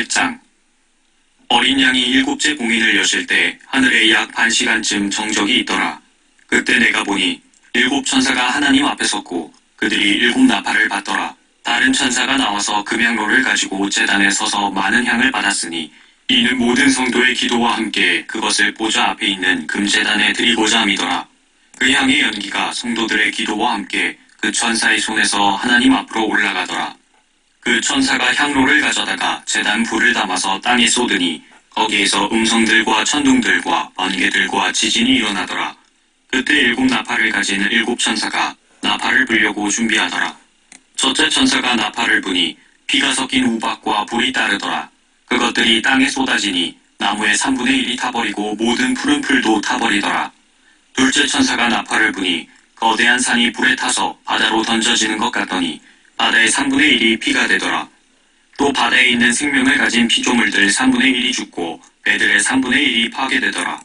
8장. 어린 양이 7째 봉인을 여실 때 하늘에 약 1시간쯤 정적이 있더라. 그때 내가 보니 7 천사가 하나님 앞에 섰고 그들이 7 나팔을 받더라. 다른 천사가 나와서 금향로를 가지고 제단에 서서 많은 향을 받았으니 이는 모든 성도의 기도와 함께 그것을 보좌 앞에 있는 금제단에 드리고자 함이더라. 그 향의 연기가 성도들의 기도와 함께 그 천사의 손에서 하나님 앞으로 올라가더라. 그 천사가 향로를 가져다가 제단 불을 담아서 땅에 쏟으니 거기에서 음성들과 천둥들과 번개들과 지진이 일어나더라. 그때 7 나팔을 가진 7 천사가 나팔을 불려고 준비하더라. 첫째 천사가 나팔을 부니 피가 섞인 우박과 불이 따르더라. 그것들이 땅에 쏟아지니 나무의 3분의 1이 타버리고 모든 푸른 풀도 타버리더라. 둘째 천사가 나팔을 부니 거대한 산이 불에 타서 바다로 던져지는 것 같더니 바다의 3분의 1이 피가 되더라. 또 바다에 있는 생명을 가진 피조물들 3분의 1이 죽고 배들의 3분의 1이 파괴되더라.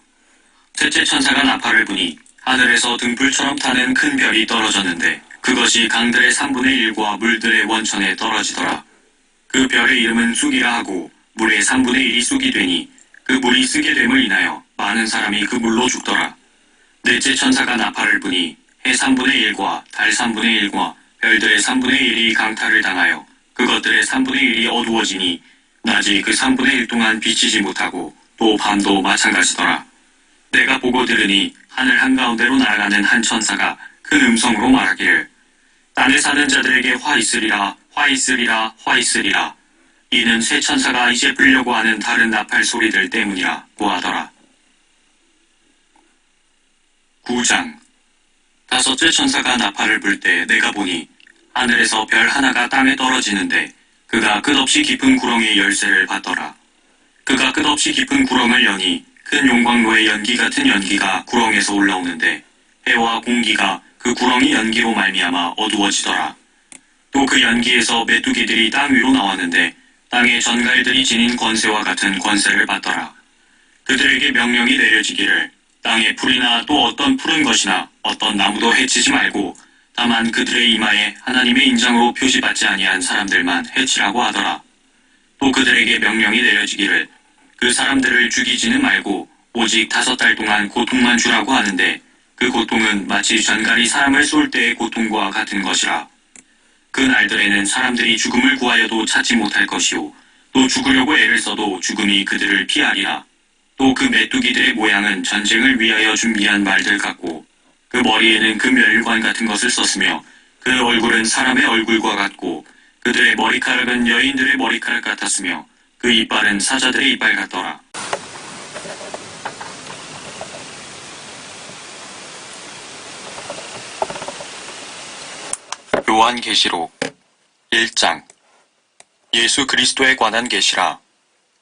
셋째 천사가 나팔을 부니 하늘에서 등불처럼 타는 큰 별이 떨어졌는데 그것이 강들의 3분의 1과 물들의 원천에 떨어지더라. 그 별의 이름은 쑥이라 하고 물의 3분의 1이 쑥이 되니 그 물이 쓰게 됨을 인하여 많은 사람이 그 물로 죽더라. 넷째 천사가 나팔을 부니 해 3분의 1과 달 3분의 1과 별들의 3분의 1이 강탈을 당하여 그것들의 3분의 1이 어두워지니 낮이 그 3분의 1 동안 비치지 못하고 또 밤도 마찬가지더라. 내가 보고 들으니 하늘 한가운데로 날아가는 한 천사가 큰 음성으로 말하기를 땅에 사는 자들에게 화 있으리라 화 있으리라 화 있으리라. 이는 새 천사가 이제 불려고 하는 다른 나팔 소리들 때문이라고 하더라. 9장. 다섯째 천사가 나팔을 불 때 내가 보니 하늘에서 별 하나가 땅에 떨어지는데 그가 끝없이 깊은 구렁의 열쇠를 받더라. 그가 끝없이 깊은 구렁을 여니 큰 용광로의 연기 같은 연기가 구렁에서 올라오는데 해와 공기가 그 구렁이 연기로 말미암아 어두워지더라. 또 그 연기에서 메뚜기들이 땅 위로 나왔는데 땅의 전갈들이 지닌 권세와 같은 권세를 받더라. 그들에게 명령이 내려지기를 땅의 풀이나 또 어떤 푸른 것이나 어떤 나무도 해치지 말고 다만 그들의 이마에 하나님의 인장으로 표시받지 아니한 사람들만 해치라고 하더라. 또 그들에게 명령이 내려지기를 그 사람들을 죽이지는 말고 오직 5달 동안 고통만 주라고 하는데 그 고통은 마치 전갈이 사람을 쏠 때의 고통과 같은 것이라. 그 날들에는 사람들이 죽음을 구하여도 찾지 못할 것이요 또 죽으려고 애를 써도 죽음이 그들을 피하리라. 또 그 메뚜기들의 모양은 전쟁을 위하여 준비한 말들 같고 그 머리에는 금멸관 같은 것을 썼으며 그 얼굴은 사람의 얼굴과 같고 그들의 머리카락은 여인들의 머리카락 같았으며 그 이빨은 사자들의 이빨 같더라. 요한계시록 1장. 예수 그리스도에 관한 계시라.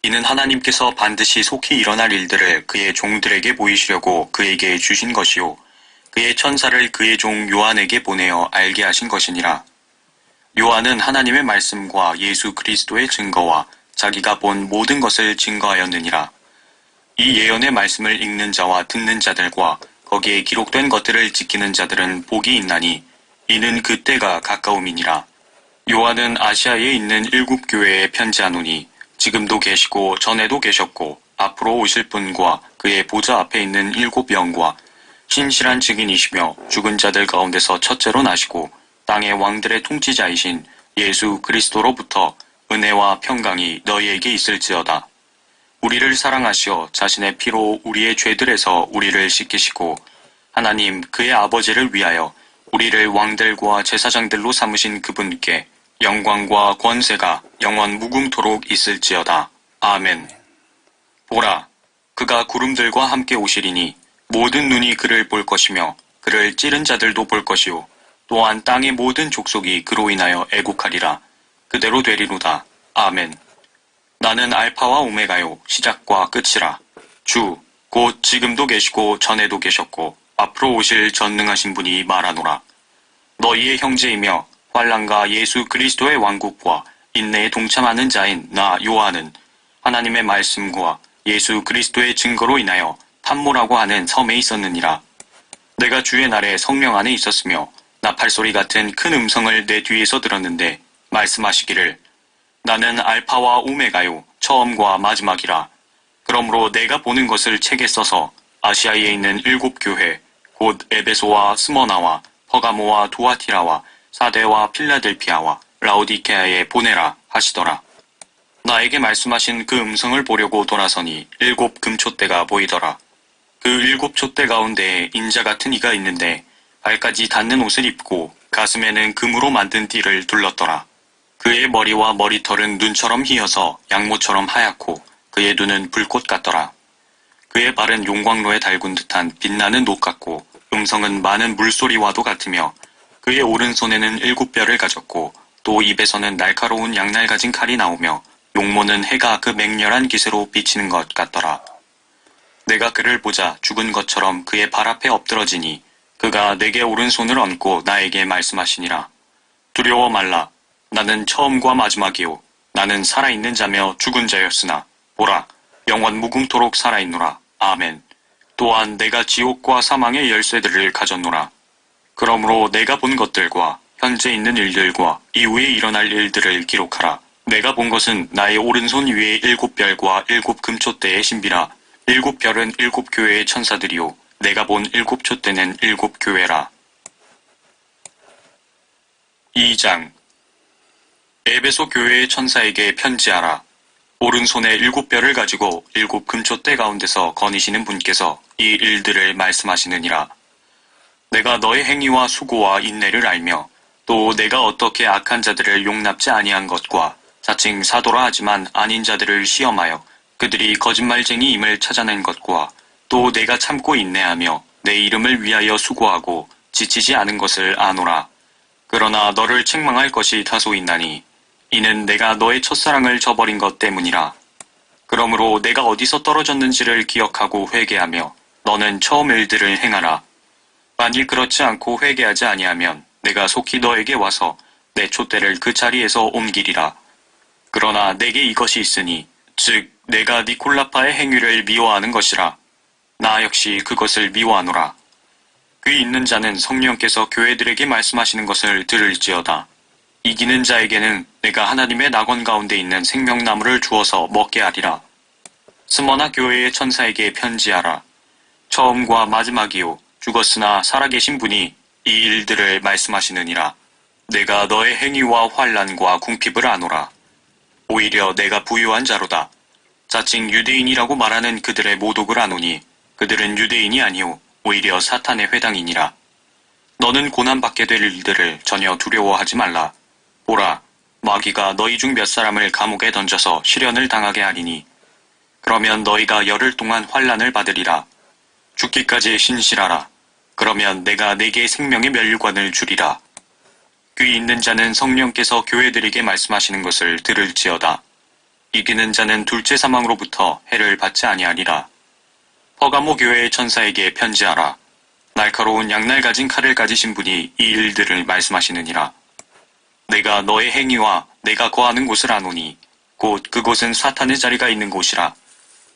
이는 하나님께서 반드시 속히 일어날 일들을 그의 종들에게 보이시려고 그에게 주신 것이요 그의 천사를 그의 종 요한에게 보내어 알게 하신 것이니라. 요한은 하나님의 말씀과 예수 그리스도의 증거와 자기가 본 모든 것을 증거하였느니라. 이 예언의 말씀을 읽는 자와 듣는 자들과 거기에 기록된 것들을 지키는 자들은 복이 있나니 이는 그 때가 가까움이니라. 요한은 아시아에 있는 7 교회에 편지하노니 지금도 계시고 전에도 계셨고 앞으로 오실 분과 그의 보좌 앞에 있는 7 영과 신실한 증인이시며 죽은 자들 가운데서 첫째로 나시고 땅의 왕들의 통치자이신 예수 그리스도로부터 은혜와 평강이 너희에게 있을지어다. 우리를 사랑하시어 자신의 피로 우리의 죄들에서 우리를 씻기시고 하나님 그의 아버지를 위하여 우리를 왕들과 제사장들로 삼으신 그분께 영광과 권세가 영원 무궁토록 있을지어다. 아멘. 보라, 그가 구름들과 함께 오시리니 모든 눈이 그를 볼 것이며 그를 찌른 자들도 볼 것이요 또한 땅의 모든 족속이 그로 인하여 애국하리라. 그대로 되리로다. 아멘. 나는 알파와 오메가요 시작과 끝이라. 주, 곧 지금도 계시고 전에도 계셨고 앞으로 오실 전능하신 분이 말하노라. 너희의 형제이며 환난과 예수 그리스도의 왕국과 인내에 동참하는 자인 나 요한은 하나님의 말씀과 예수 그리스도의 증거로 인하여 판모라고 하는 섬에 있었느니라. 내가 주의 날에 성령 안에 있었으며 나팔소리 같은 큰 음성을 내 뒤에서 들었는데 말씀하시기를 나는 알파와 오메가요, 처음과 마지막이라. 그러므로 내가 보는 것을 책에 써서 아시아에 있는 7교회, 곧 에베소와 스머나와 퍼가모와 두아티라와 사데와 필라델피아와 라오디케아에 보내라 하시더라. 나에게 말씀하신 그 음성을 보려고 돌아서니 7 금촛대가 보이더라. 그 7 촛대 가운데에 인자 같은 이가 있는데 발까지 닿는 옷을 입고 가슴에는 금으로 만든 띠를 둘렀더라. 그의 머리와 머리털은 눈처럼 희어서 양모처럼 하얗고 그의 눈은 불꽃 같더라. 그의 발은 용광로에 달군 듯한 빛나는 녹 같고 음성은 많은 물소리와도 같으며 그의 오른손에는 7뼈를 가졌고 또 입에서는 날카로운 양날 가진 칼이 나오며 용모는 해가 그 맹렬한 기세로 비치는 것 같더라. 내가 그를 보자 죽은 것처럼 그의 발 앞에 엎드러지니 그가 내게 오른손을 얹고 나에게 말씀하시니라. 두려워 말라. 나는 처음과 마지막이요. 나는 살아있는 자며 죽은 자였으나 보라, 영원 무궁토록 살아있노라. 아멘. 또한 내가 지옥과 사망의 열쇠들을 가졌노라. 그러므로 내가 본 것들과 현재 있는 일들과 이후에 일어날 일들을 기록하라. 내가 본 것은 나의 오른손 위에 7별과 7 금촛대의 신비라. 7별은 7 교회의 천사들이요. 내가 본 7 촛대는 7 교회라. 2장. 에베소 교회의 천사에게 편지하라. 오른손에 7뼈를 가지고 7 금촛대 가운데서 거니시는 분께서 이 일들을 말씀하시느니라. 내가 너의 행위와 수고와 인내를 알며 또 내가 어떻게 악한 자들을 용납지 아니한 것과 자칭 사도라 하지만 아닌 자들을 시험하여 그들이 거짓말쟁이임을 찾아낸 것과 또 내가 참고 인내하며 내 이름을 위하여 수고하고 지치지 않은 것을 아노라. 그러나 너를 책망할 것이 다소 있나니 이는 내가 너의 첫사랑을 저버린 것 때문이라. 그러므로 내가 어디서 떨어졌는지를 기억하고 회개하며 너는 처음 일들을 행하라. 만일 그렇지 않고 회개하지 아니하면 내가 속히 너에게 와서 내 촛대를 그 자리에서 옮기리라. 그러나 내게 이것이 있으니 즉 내가 니콜라파의 행위를 미워하는 것이라. 나 역시 그것을 미워하노라. 귀 있는 자는 성령께서 교회들에게 말씀하시는 것을 들을지어다. 이기는 자에게는 내가 하나님의 낙원 가운데 있는 생명나무를 주어서 먹게 하리라. 스머나 교회의 천사에게 편지하라. 처음과 마지막이요 죽었으나 살아계신 분이 이 일들을 말씀하시느니라. 내가 너의 행위와 환난과 궁핍을 아노라. 오히려 내가 부유한 자로다. 자칭 유대인이라고 말하는 그들의 모독을 아노니 그들은 유대인이 아니오 오히려 사탄의 회당이니라. 너는 고난받게 될 일들을 전혀 두려워하지 말라. 보라, 마귀가 너희 중 몇 사람을 감옥에 던져서 시련을 당하게 하리니 그러면 너희가 열흘 동안 환난을 받으리라. 죽기까지 신실하라. 그러면 내가 네게 생명의 면류관을 주리라. 귀 있는 자는 성령께서 교회들에게 말씀하시는 것을 들을지어다. 이기는 자는 둘째 사망으로부터 해를 받지 아니하리라. 퍼가모 교회의 천사에게 편지하라. 날카로운 양날 가진 칼을 가지신 분이 이 일들을 말씀하시느니라. 내가 너의 행위와 내가 거하는 곳을 아노니 곧 그곳은 사탄의 자리가 있는 곳이라.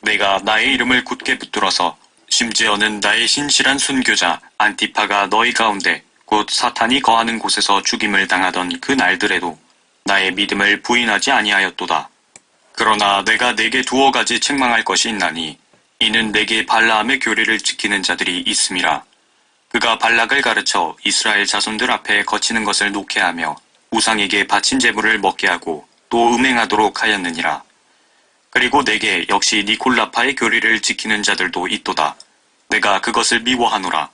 내가 나의 이름을 굳게 붙들어서 심지어는 나의 신실한 순교자 안티파가 너희 가운데 곧 사탄이 거하는 곳에서 죽임을 당하던 그 날들에도 나의 믿음을 부인하지 아니하였도다. 그러나 내가 네게 두어 가지 책망할 것이 있나니 이는 내게 발라함의 교리를 지키는 자들이 있음이라. 그가 발락을 가르쳐 이스라엘 자손들 앞에 거치는 것을 놓게 하며 우상에게 바친 제물을 먹게 하고 또 음행하도록 하였느니라. 그리고 내게 역시 니콜라파의 교리를 지키는 자들도 있도다. 내가 그것을 미워하노라.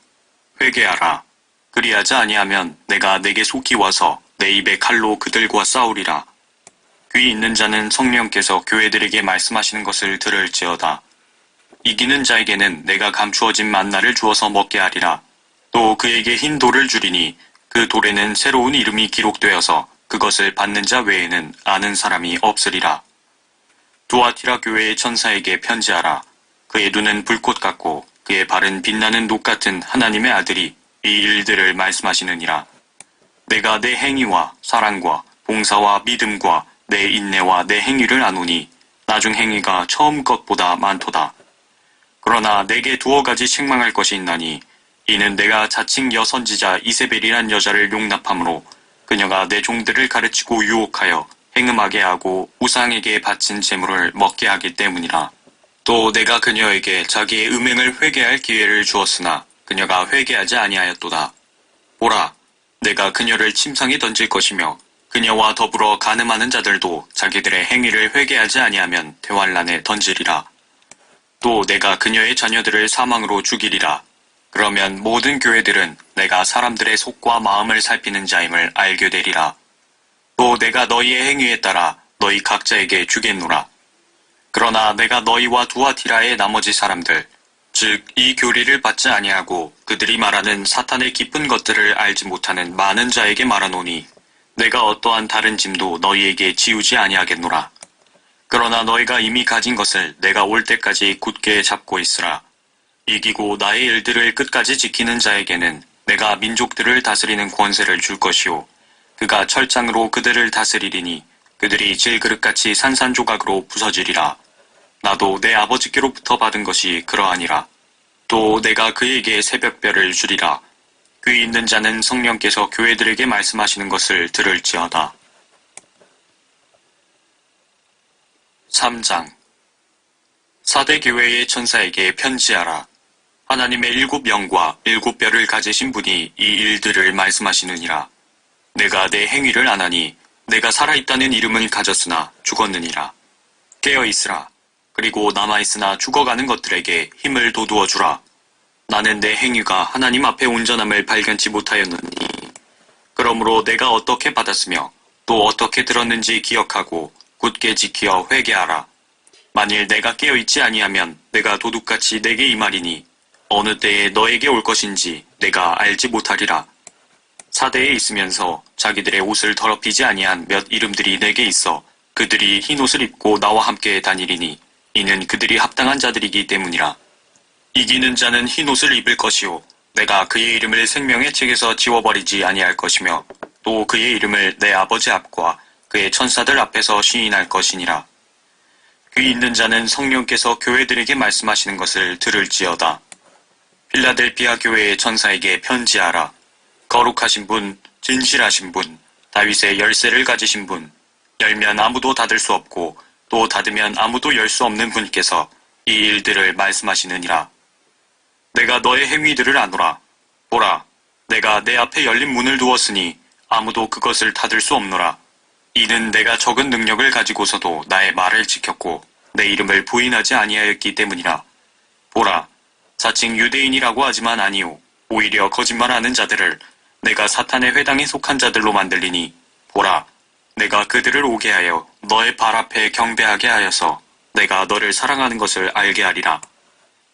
회개하라. 그리하지 아니하면 내가 내게 속히 와서 내 입에 칼로 그들과 싸우리라. 귀 있는 자는 성령께서 교회들에게 말씀하시는 것을 들을지어다. 이기는 자에게는 내가 감추어진 만나를 주어서 먹게 하리라. 또 그에게 흰 돌을 주리니 그 돌에는 새로운 이름이 기록되어서 그것을 받는 자 외에는 아는 사람이 없으리라. 두아티라 교회의 천사에게 편지하라. 그의 눈은 불꽃 같고 그의 발은 빛나는 녹 같은 하나님의 아들이 이 일들을 말씀하시느니라. 내가 내 행위와 사랑과 봉사와 믿음과 내 인내와 내 행위를 아노니 나중 행위가 처음 것보다 많도다. 그러나 내게 두어 가지 책망할 것이 있나니 이는 내가 자칭 여선지자 이세벨이란 여자를 용납함으로 그녀가 내 종들을 가르치고 유혹하여 행음하게 하고 우상에게 바친 재물을 먹게 하기 때문이라. 또 내가 그녀에게 자기의 음행을 회개할 기회를 주었으나 그녀가 회개하지 아니하였도다. 보라, 내가 그녀를 침상에 던질 것이며 그녀와 더불어 간음하는 자들도 자기들의 행위를 회개하지 아니하면 대환란에 던지리라. 또 내가 그녀의 자녀들을 사망으로 죽이리라. 그러면 모든 교회들은 내가 사람들의 속과 마음을 살피는 자임을 알게 되리라. 또 내가 너희의 행위에 따라 너희 각자에게 주겠노라. 그러나 내가 너희와 두아티라의 나머지 사람들, 즉 이 교리를 받지 아니하고 그들이 말하는 사탄의 깊은 것들을 알지 못하는 많은 자에게 말하노니 내가 어떠한 다른 짐도 너희에게 지우지 아니하겠노라. 그러나 너희가 이미 가진 것을 내가 올 때까지 굳게 잡고 있으라. 이기고 나의 일들을 끝까지 지키는 자에게는 내가 민족들을 다스리는 권세를 줄 것이요 그가 철장으로 그들을 다스리리니 그들이 질그릇같이 산산조각으로 부서지리라. 나도 내 아버지께로부터 받은 것이 그러하니라. 또 내가 그에게 새벽별을 주리라. 귀 있는 자는 성령께서 교회들에게 말씀하시는 것을 들을지어다. 3장. 사대 교회의 천사에게 편지하라. 하나님의 7영과 7뼈를 가지신 분이 이 일들을 말씀하시느니라. 내가 내 행위를 아나니 내가 살아있다는 이름을 가졌으나 죽었느니라. 깨어있으라. 그리고 남아있으나 죽어가는 것들에게 힘을 돋우어 주라. 나는 내 행위가 하나님 앞에 온전함을 발견치 못하였느니 그러므로 내가 어떻게 받았으며 또 어떻게 들었는지 기억하고 굳게 지키어 회개하라. 만일 내가 깨어있지 아니하면 내가 도둑같이 내게 임하리니 어느 때에 너에게 올 것인지 내가 알지 못하리라. 사대에 있으면서 자기들의 옷을 더럽히지 아니한 몇 이름들이 내게 있어 그들이 흰 옷을 입고 나와 함께 다니리니 이는 그들이 합당한 자들이기 때문이라. 이기는 자는 흰 옷을 입을 것이요 내가 그의 이름을 생명의 책에서 지워버리지 아니할 것이며 또 그의 이름을 내 아버지 앞과 그의 천사들 앞에서 시인할 것이니라. 귀 있는 자는 성령께서 교회들에게 말씀하시는 것을 들을지어다. 필라델피아 교회의 천사에게 편지하라. 거룩하신 분, 진실하신 분, 다윗의 열쇠를 가지신 분, 열면 아무도 닫을 수 없고 또 닫으면 아무도 열 수 없는 분께서 이 일들을 말씀하시느니라. 내가 너의 행위들을 아노라. 보라, 내가 내 앞에 열린 문을 두었으니 아무도 그것을 닫을 수 없노라. 이는 내가 적은 능력을 가지고서도 나의 말을 지켰고 내 이름을 부인하지 아니하였기 때문이라. 보라, 자칭 유대인이라고 하지만 아니요 오히려 거짓말하는 자들을 내가 사탄의 회당에 속한 자들로 만들리니 보라, 내가 그들을 오게 하여 너의 발 앞에 경배하게 하여서 내가 너를 사랑하는 것을 알게 하리라.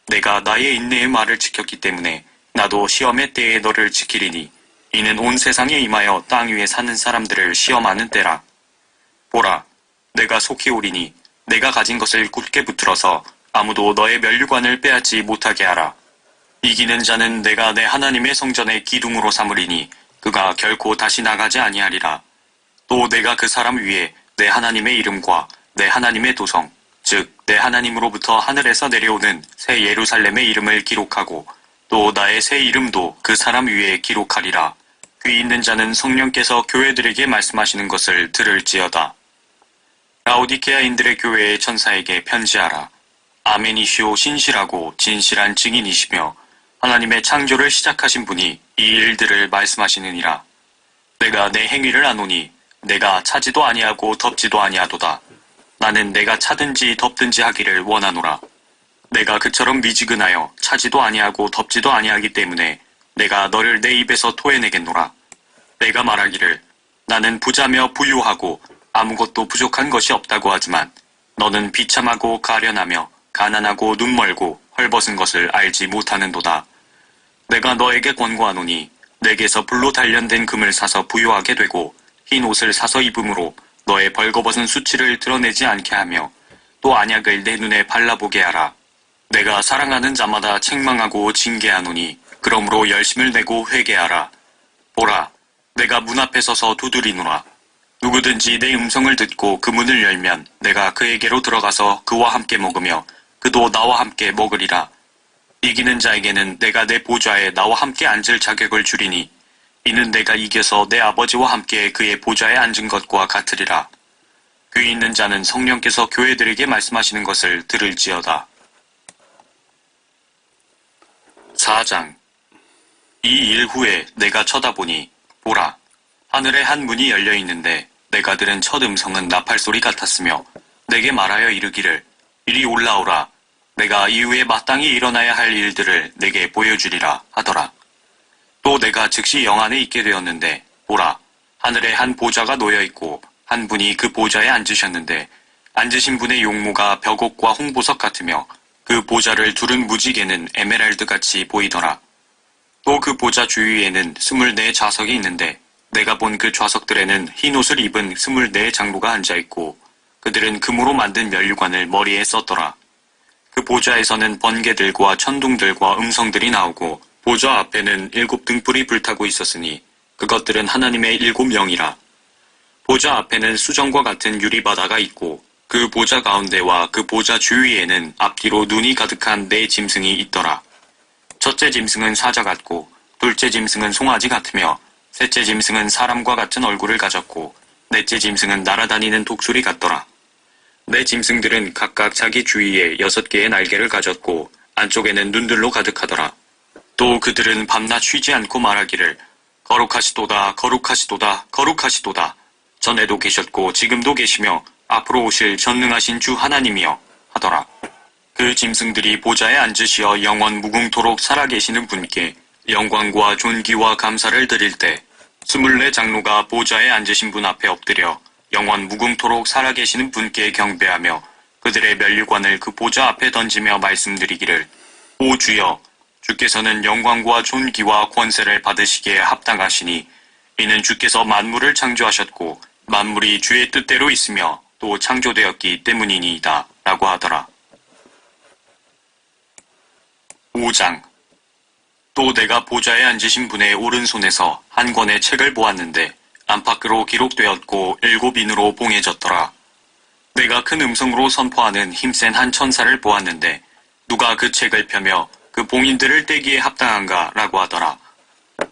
내가 나의 인내의 말을 지켰기 때문에 나도 시험의 때에 너를 지키리니 이는 온 세상에 임하여 땅 위에 사는 사람들을 시험하는 때라. 보라, 내가 속히 오리니 내가 가진 것을 굳게 붙들어서 아무도 너의 면류관을 빼앗지 못하게 하라. 이기는 자는 내가 내 하나님의 성전의 기둥으로 삼으리니 그가 결코 다시 나가지 아니하리라. 또 내가 그 사람 위에 내 하나님의 이름과 내 하나님의 도성, 즉 내 하나님으로부터 하늘에서 내려오는 새 예루살렘의 이름을 기록하고 또 나의 새 이름도 그 사람 위에 기록하리라. 귀 있는 자는 성령께서 교회들에게 말씀하시는 것을 들을지어다. 라오디케아인들의 교회의 천사에게 편지하라. 아멘이시오 신실하고 진실한 증인이시며 하나님의 창조를 시작하신 분이 이 일들을 말씀하시느니라. 내가 내 행위를 아노니 내가 차지도 아니하고 덮지도 아니하도다. 나는 내가 차든지 덮든지 하기를 원하노라. 내가 그처럼 미지근하여 차지도 아니하고 덮지도 아니하기 때문에 내가 너를 내 입에서 토해내겠노라. 내가 말하기를 나는 부자며 부유하고 아무것도 부족한 것이 없다고 하지만 너는 비참하고 가련하며 가난하고 눈멀고 헐벗은 것을 알지 못하는도다. 내가 너에게 권고하노니 내게서 불로 단련된 금을 사서 부유하게 되고 흰 옷을 사서 입음으로 너의 벌거벗은 수치를 드러내지 않게 하며 또 안약을 내 눈에 발라보게 하라. 내가 사랑하는 자마다 책망하고 징계하노니 그러므로 열심을 내고 회개하라. 보라, 내가 문 앞에 서서 두드리노라. 누구든지 내 음성을 듣고 그 문을 열면 내가 그에게로 들어가서 그와 함께 먹으며 그도 나와 함께 먹으리라. 이기는 자에게는 내가 내 보좌에 나와 함께 앉을 자격을 주리니 이는 내가 이겨서 내 아버지와 함께 그의 보좌에 앉은 것과 같으리라. 귀 있는 자는 성령께서 교회들에게 말씀하시는 것을 들을지어다. 4장. 이 일 후에 내가 쳐다보니 보라, 하늘에 한 문이 열려 있는데 내가 들은 첫 음성은 나팔소리 같았으며 내게 말하여 이르기를 이리 올라오라. 내가 이후에 마땅히 일어나야 할 일들을 내게 보여주리라 하더라. 또 내가 즉시 영 안에 있게 되었는데 보라, 하늘에 한 보좌가 놓여 있고 한 분이 그 보좌에 앉으셨는데 앉으신 분의 용모가 벽옥과 홍보석 같으며 그 보좌를 두른 무지개는 에메랄드같이 보이더라. 또 그 보좌 주위에는 24 좌석이 있는데 내가 본 그 좌석들에는 흰 옷을 입은 24 장로가 앉아있고 그들은 금으로 만든 면류관을 머리에 썼더라. 그 보좌에서는 번개들과 천둥들과 음성들이 나오고 보좌 앞에는 7 등불이 불타고 있었으니 그것들은 하나님의 7 영이라. 보좌 앞에는 수정과 같은 유리바다가 있고 그 보좌 가운데와 그 보좌 주위에는 앞뒤로 눈이 가득한 4 짐승이 있더라. 첫째 짐승은 사자 같고 둘째 짐승은 송아지 같으며 셋째 짐승은 사람과 같은 얼굴을 가졌고 넷째 짐승은 날아다니는 독수리 같더라. 4 짐승들은 각각 자기 주위에 6개의 날개를 가졌고 안쪽에는 눈들로 가득하더라. 또 그들은 밤낮 쉬지 않고 말하기를 거룩하시도다 거룩하시도다 거룩하시도다. 전에도 계셨고 지금도 계시며 앞으로 오실 전능하신 주 하나님이여 하더라. 그 짐승들이 보좌에 앉으시어 영원 무궁토록 살아계시는 분께 영광과 존귀와 감사를 드릴 때 24 장로가 보좌에 앉으신 분 앞에 엎드려 영원 무궁토록 살아계시는 분께 경배하며 그들의 면류관을 그 보좌 앞에 던지며 말씀드리기를 오 주여, 주께서는 영광과 존귀와 권세를 받으시기에 합당하시니 이는 주께서 만물을 창조하셨고 만물이 주의 뜻대로 있으며 또 창조되었기 때문이니이다 라고 하더라. 5장. 또 내가 보좌에 앉으신 분의 오른손에서 한 권의 책을 보았는데 안팎으로 기록되었고 7인으로 봉해졌더라. 내가 큰 음성으로 선포하는 힘센 한 천사를 보았는데 누가 그 책을 펴며 그 봉인들을 떼기에 합당한가 라고 하더라.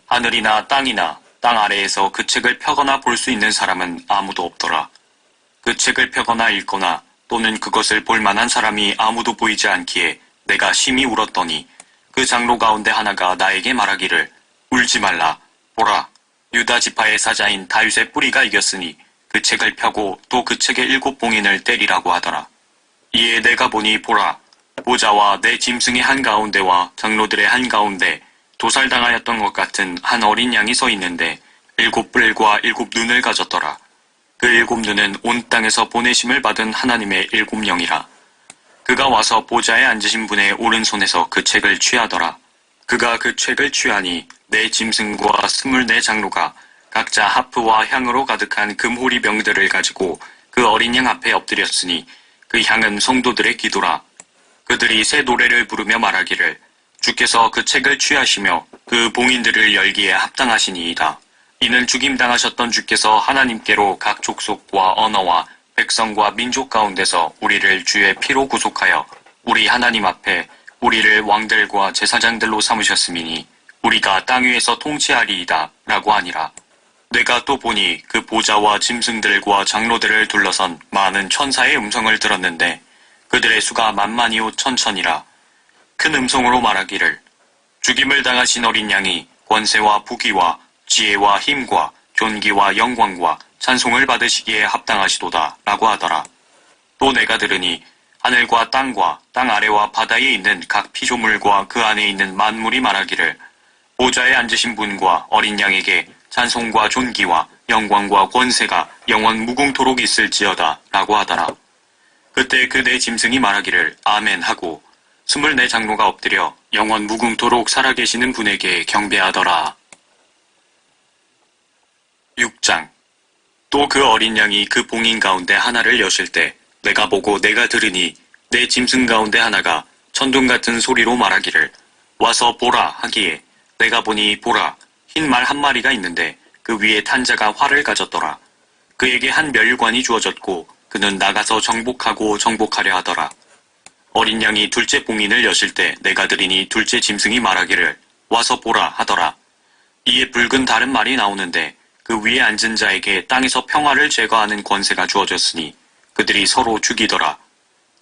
하늘이나 땅이나 땅 아래에서 그 책을 펴거나 볼 수 있는 사람은 아무도 없더라. 그 책을 펴거나 읽거나 또는 그것을 볼 만한 사람이 아무도 보이지 않기에 내가 심히 울었더니 그 장로 가운데 하나가 나에게 말하기를 울지 말라. 보라, 유다 지파의 사자인 다윗의 뿌리가 이겼으니 그 책을 펴고 또 그 책의 7 봉인을 때리라고 하더라. 이에 내가 보니 보라, 보좌와 내 짐승의 한가운데와 장로들의 한가운데 도살당하였던 것 같은 한 어린 양이 서 있는데 7 뿔과 7 눈을 가졌더라. 그 7 눈은 온 땅에서 보내심을 받은 하나님의 7 영이라. 그가 와서 보좌에 앉으신 분의 오른손에서 그 책을 취하더라. 그가 그 책을 취하니 내 짐승과 24 장로가 각자 하프와 향으로 가득한 금호리병들을 가지고 그 어린 양 앞에 엎드렸으니 그 향은 성도들의 기도라. 그들이 새 노래를 부르며 말하기를 주께서 그 책을 취하시며 그 봉인들을 열기에 합당하시니이다. 이는 죽임당하셨던 주께서 하나님께로 각 족속과 언어와 백성과 민족 가운데서 우리를 주의 피로 구속하여 우리 하나님 앞에 우리를 왕들과 제사장들로 삼으셨음이니 우리가 땅 위에서 통치하리이다 라고 하니라. 내가 또 보니 그 보좌와 짐승들과 장로들을 둘러선 많은 천사의 음성을 들었는데 그들의 수가 만만이요 천천이라. 큰 음성으로 말하기를 죽임을 당하신 어린 양이 권세와 부귀와 지혜와 힘과 존귀와 영광과 찬송을 받으시기에 합당하시도다 라고 하더라. 또 내가 들으니 하늘과 땅과 땅 아래와 바다에 있는 각 피조물과 그 안에 있는 만물이 말하기를 보좌에 앉으신 분과 어린 양에게 찬송과 존귀와 영광과 권세가 영원 무궁토록 있을지어다 라고 하더라. 그때 그 네 짐승이 말하기를 아멘 하고 24 장로가 엎드려 영원 무궁토록 살아계시는 분에게 경배하더라. 6장. 또 그 어린 양이 그 봉인 가운데 하나를 여실 때 내가 보고 내가 들으니 내 짐승 가운데 하나가 천둥 같은 소리로 말하기를 와서 보라 하기에 내가 보니 보라 흰 말 한 마리가 있는데 그 위에 탄 자가 활을 가졌더라. 그에게 한 면류관이 주어졌고 그는 나가서 정복하고 정복하려 하더라. 어린 양이 둘째 봉인을 여실 때 내가 들으니 둘째 짐승이 말하기를 와서 보라 하더라. 이에 붉은 다른 말이 나오는데 그 위에 앉은 자에게 땅에서 평화를 제거하는 권세가 주어졌으니 그들이 서로 죽이더라.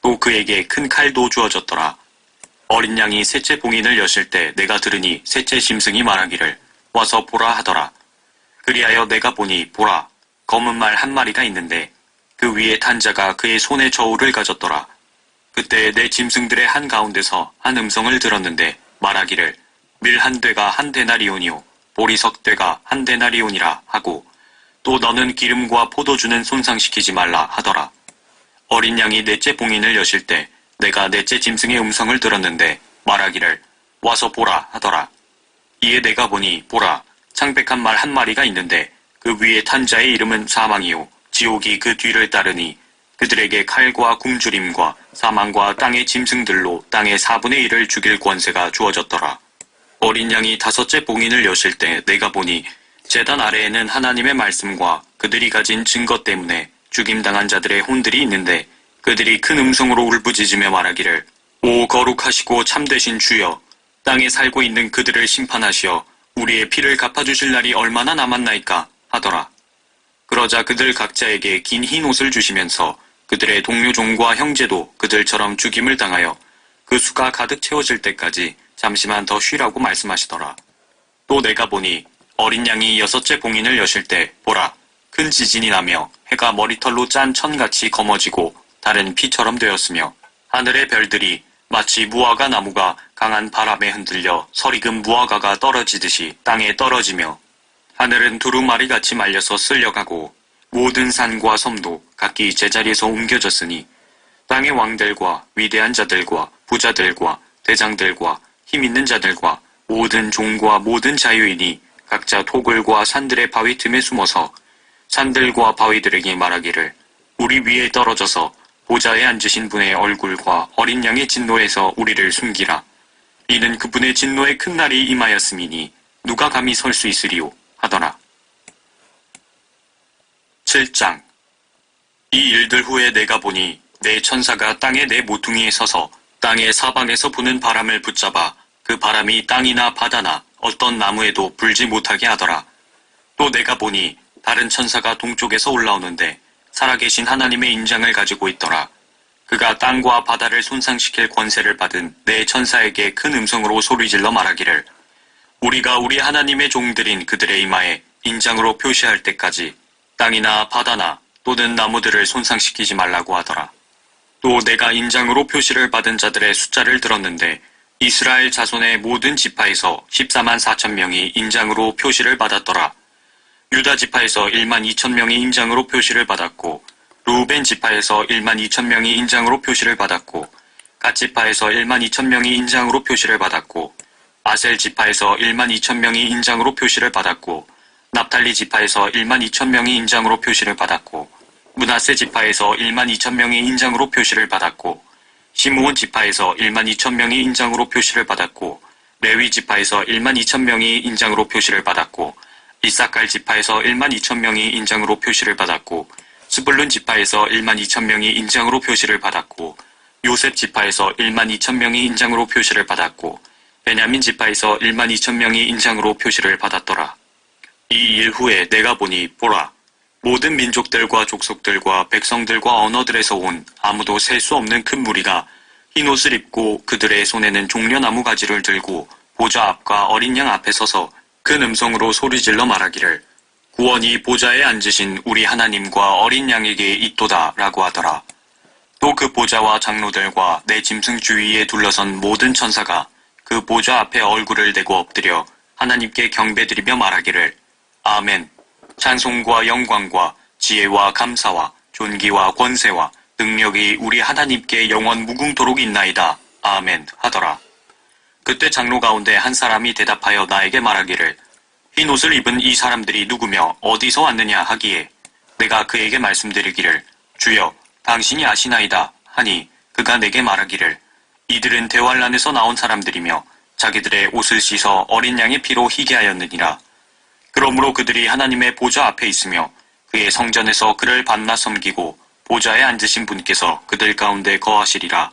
또 그에게 큰 칼도 주어졌더라. 어린 양이 셋째 봉인을 여실 때 내가 들으니 셋째 짐승이 말하기를 와서 보라 하더라. 그리하여 내가 보니 보라 검은 말 한 마리가 있는데 그 위에 탄 자가 그의 손에 저울을 가졌더라. 그때 내 짐승들의 한 가운데서 한 음성을 들었는데 말하기를 밀 한 되가 한 데나리온이요 보리석 되가 한 데나리온이라 하고 또 너는 기름과 포도주는 손상시키지 말라 하더라. 어린 양이 넷째 봉인을 여실 때 내가 넷째 짐승의 음성을 들었는데 말하기를 와서 보라 하더라. 이에 내가 보니 보라 창백한 말 한 마리가 있는데 그 위에 탄 자의 이름은 사망이요 지옥이 그 뒤를 따르니 그들에게 칼과 굶주림과 사망과 땅의 짐승들로 땅의 4분의 1을 죽일 권세가 주어졌더라. 어린 양이 다섯째 봉인을 여실 때 내가 보니 제단 아래에는 하나님의 말씀과 그들이 가진 증거 때문에 죽임당한 자들의 혼들이 있는데 그들이 큰 음성으로 울부짖으며 말하기를 오 거룩하시고 참되신 주여 땅에 살고 있는 그들을 심판하시어 우리의 피를 갚아주실 날이 얼마나 남았나이까 하더라. 그러자 그들 각자에게 긴 흰 옷을 주시면서 그들의 동료 종과 형제도 그들처럼 죽임을 당하여 그 수가 가득 채워질 때까지 잠시만 더 쉬라고 말씀하시더라. 또 내가 보니 어린 양이 여섯째 봉인을 여실 때 보라 큰 지진이 나며 해가 머리털로 짠 천같이 검어지고 달은 피처럼 되었으며 하늘의 별들이 마치 무화과 나무가 강한 바람에 흔들려 서리금 무화과가 떨어지듯이 땅에 떨어지며 하늘은 두루마리같이 말려서 쓸려가고 모든 산과 섬도 각기 제자리에서 옮겨졌으니 땅의 왕들과 위대한 자들과 부자들과 대장들과 힘있는 자들과 모든 종과 모든 자유인이 각자 토굴과 산들의 바위 틈에 숨어서 산들과 바위들에게 말하기를 우리 위에 떨어져서 보좌에 앉으신 분의 얼굴과 어린 양의 진노에서 우리를 숨기라. 이는 그분의 진노의 큰 날이 임하였음이니 누가 감히 설 수 있으리요 하더라. 7장 이 일들 후에 내가 보니 내 천사가 땅의 내 모퉁이에 서서 땅의 사방에서 부는 바람을 붙잡아 그 바람이 땅이나 바다나 어떤 나무에도 불지 못하게 하더라. 또 내가 보니 다른 천사가 동쪽에서 올라오는데 살아계신 하나님의 인장을 가지고 있더라. 그가 땅과 바다를 손상시킬 권세를 받은 내 천사에게 큰 음성으로 소리질러 말하기를 우리가 우리 하나님의 종들인 그들의 이마에 인장으로 표시할 때까지 땅이나 바다나 또는 나무들을 손상시키지 말라고 하더라. 또 내가 인장으로 표시를 받은 자들의 숫자를 들었는데 이스라엘 자손의 모든 지파에서 14만 4천 명이 인장으로 표시를 받았더라. 유다 지파에서 1만 2천 명이 인장으로 표시를 받았고 루벤 지파에서 1만 2천 명이 인장으로 표시를 받았고 갓 지파에서 1만 2천 명이 인장으로 표시를 받았고 아셀 지파에서 1만 2천 명이 인장으로 표시를 받았고 납탈리 지파에서 1만 2천 명이 인장으로 표시를 받았고 므낫세 지파에서 1만 2천 명이 인장으로 표시를 받았고 시므온 지파에서 1만 2천 명이 인장으로 표시를 받았고 레위 지파에서 1만 2천 명이 인장으로 표시를 받았고 이사칼 지파에서 1만 2천 명이 인장으로 표시를 받았고 스불룬 지파에서 1만 2천 명이 인장으로 표시를 받았고 요셉 지파에서 1만 2천 명이 인장으로 표시를 받았고 베냐민 지파에서 1만 2천 명이 인장으로 표시를 받았더라. 이 일 후에 내가 보니 보라 모든 민족들과 족속들과 백성들과 언어들에서 온 아무도 셀 수 없는 큰 무리가 흰옷을 입고 그들의 손에는 종려나무 가지를 들고 보좌 앞과 어린 양 앞에 서서 큰 음성으로 소리질러 말하기를 구원이 보좌에 앉으신 우리 하나님과 어린 양에게 있도다 라고 하더라. 또 그 보좌와 장로들과 내 짐승 주위에 둘러선 모든 천사가 그 보좌 앞에 얼굴을 대고 엎드려 하나님께 경배드리며 말하기를 아멘. 찬송과 영광과 지혜와 감사와 존귀와 권세와 능력이 우리 하나님께 영원 무궁토록 있나이다. 아멘 하더라. 그때 장로 가운데 한 사람이 대답하여 나에게 말하기를 흰 옷을 입은 이 사람들이 누구며 어디서 왔느냐 하기에 내가 그에게 말씀드리기를 주여 당신이 아시나이다 하니 그가 내게 말하기를 이들은 대환란에서 나온 사람들이며 자기들의 옷을 씻어 어린 양의 피로 희게 하였느니라. 그러므로 그들이 하나님의 보좌 앞에 있으며 그의 성전에서 그를 받나 섬기고 보좌에 앉으신 분께서 그들 가운데 거하시리라.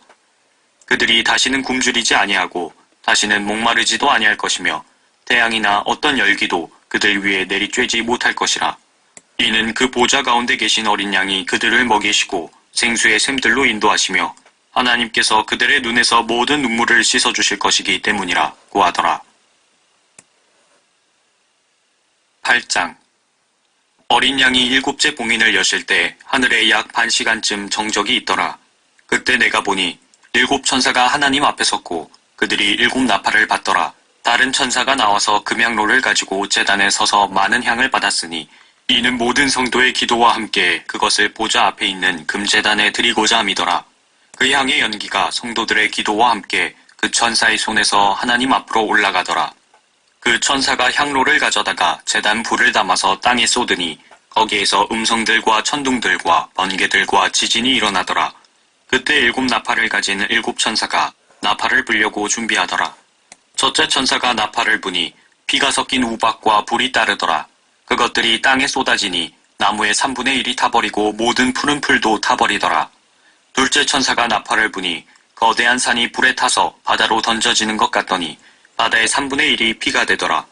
그들이 다시는 굶주리지 아니하고 다시는 목마르지도 아니할 것이며 태양이나 어떤 열기도 그들 위에 내리쬐지 못할 것이라. 이는 그 보좌 가운데 계신 어린 양이 그들을 먹이시고 생수의 샘들로 인도하시며 하나님께서 그들의 눈에서 모든 눈물을 씻어주실 것이기 때문이라고 하더라. 8장. 어린 양이 7째 봉인을 여실 때 하늘에 약 반 시간쯤 정적이 있더라. 그때 내가 보니 7천사가 하나님 앞에 섰고 그들이 7나팔을 받더라. 다른 천사가 나와서 금향로를 가지고 제단에 서서 많은 향을 받았으니 이는 모든 성도의 기도와 함께 그것을 보좌 앞에 있는 금제단에 드리고자 함이더라. 그 향의 연기가 성도들의 기도와 함께 그 천사의 손에서 하나님 앞으로 올라가더라. 그 천사가 향로를 가져다가 제단 불을 담아서 땅에 쏟으니 거기에서 음성들과 천둥들과 번개들과 지진이 일어나더라. 그때 7나팔을 가진 7천사가 나팔을 불려고 준비하더라. 첫째 천사가 나팔을 부니 피가 섞인 우박과 불이 따르더라. 그것들이 땅에 쏟아지니 나무의 3분의 1이 타버리고 모든 푸른 풀도 타버리더라. 둘째 천사가 나팔을 부니 거대한 산이 불에 타서 바다로 던져지는 것 같더니 바다의 3분의 1이 피가 되더라.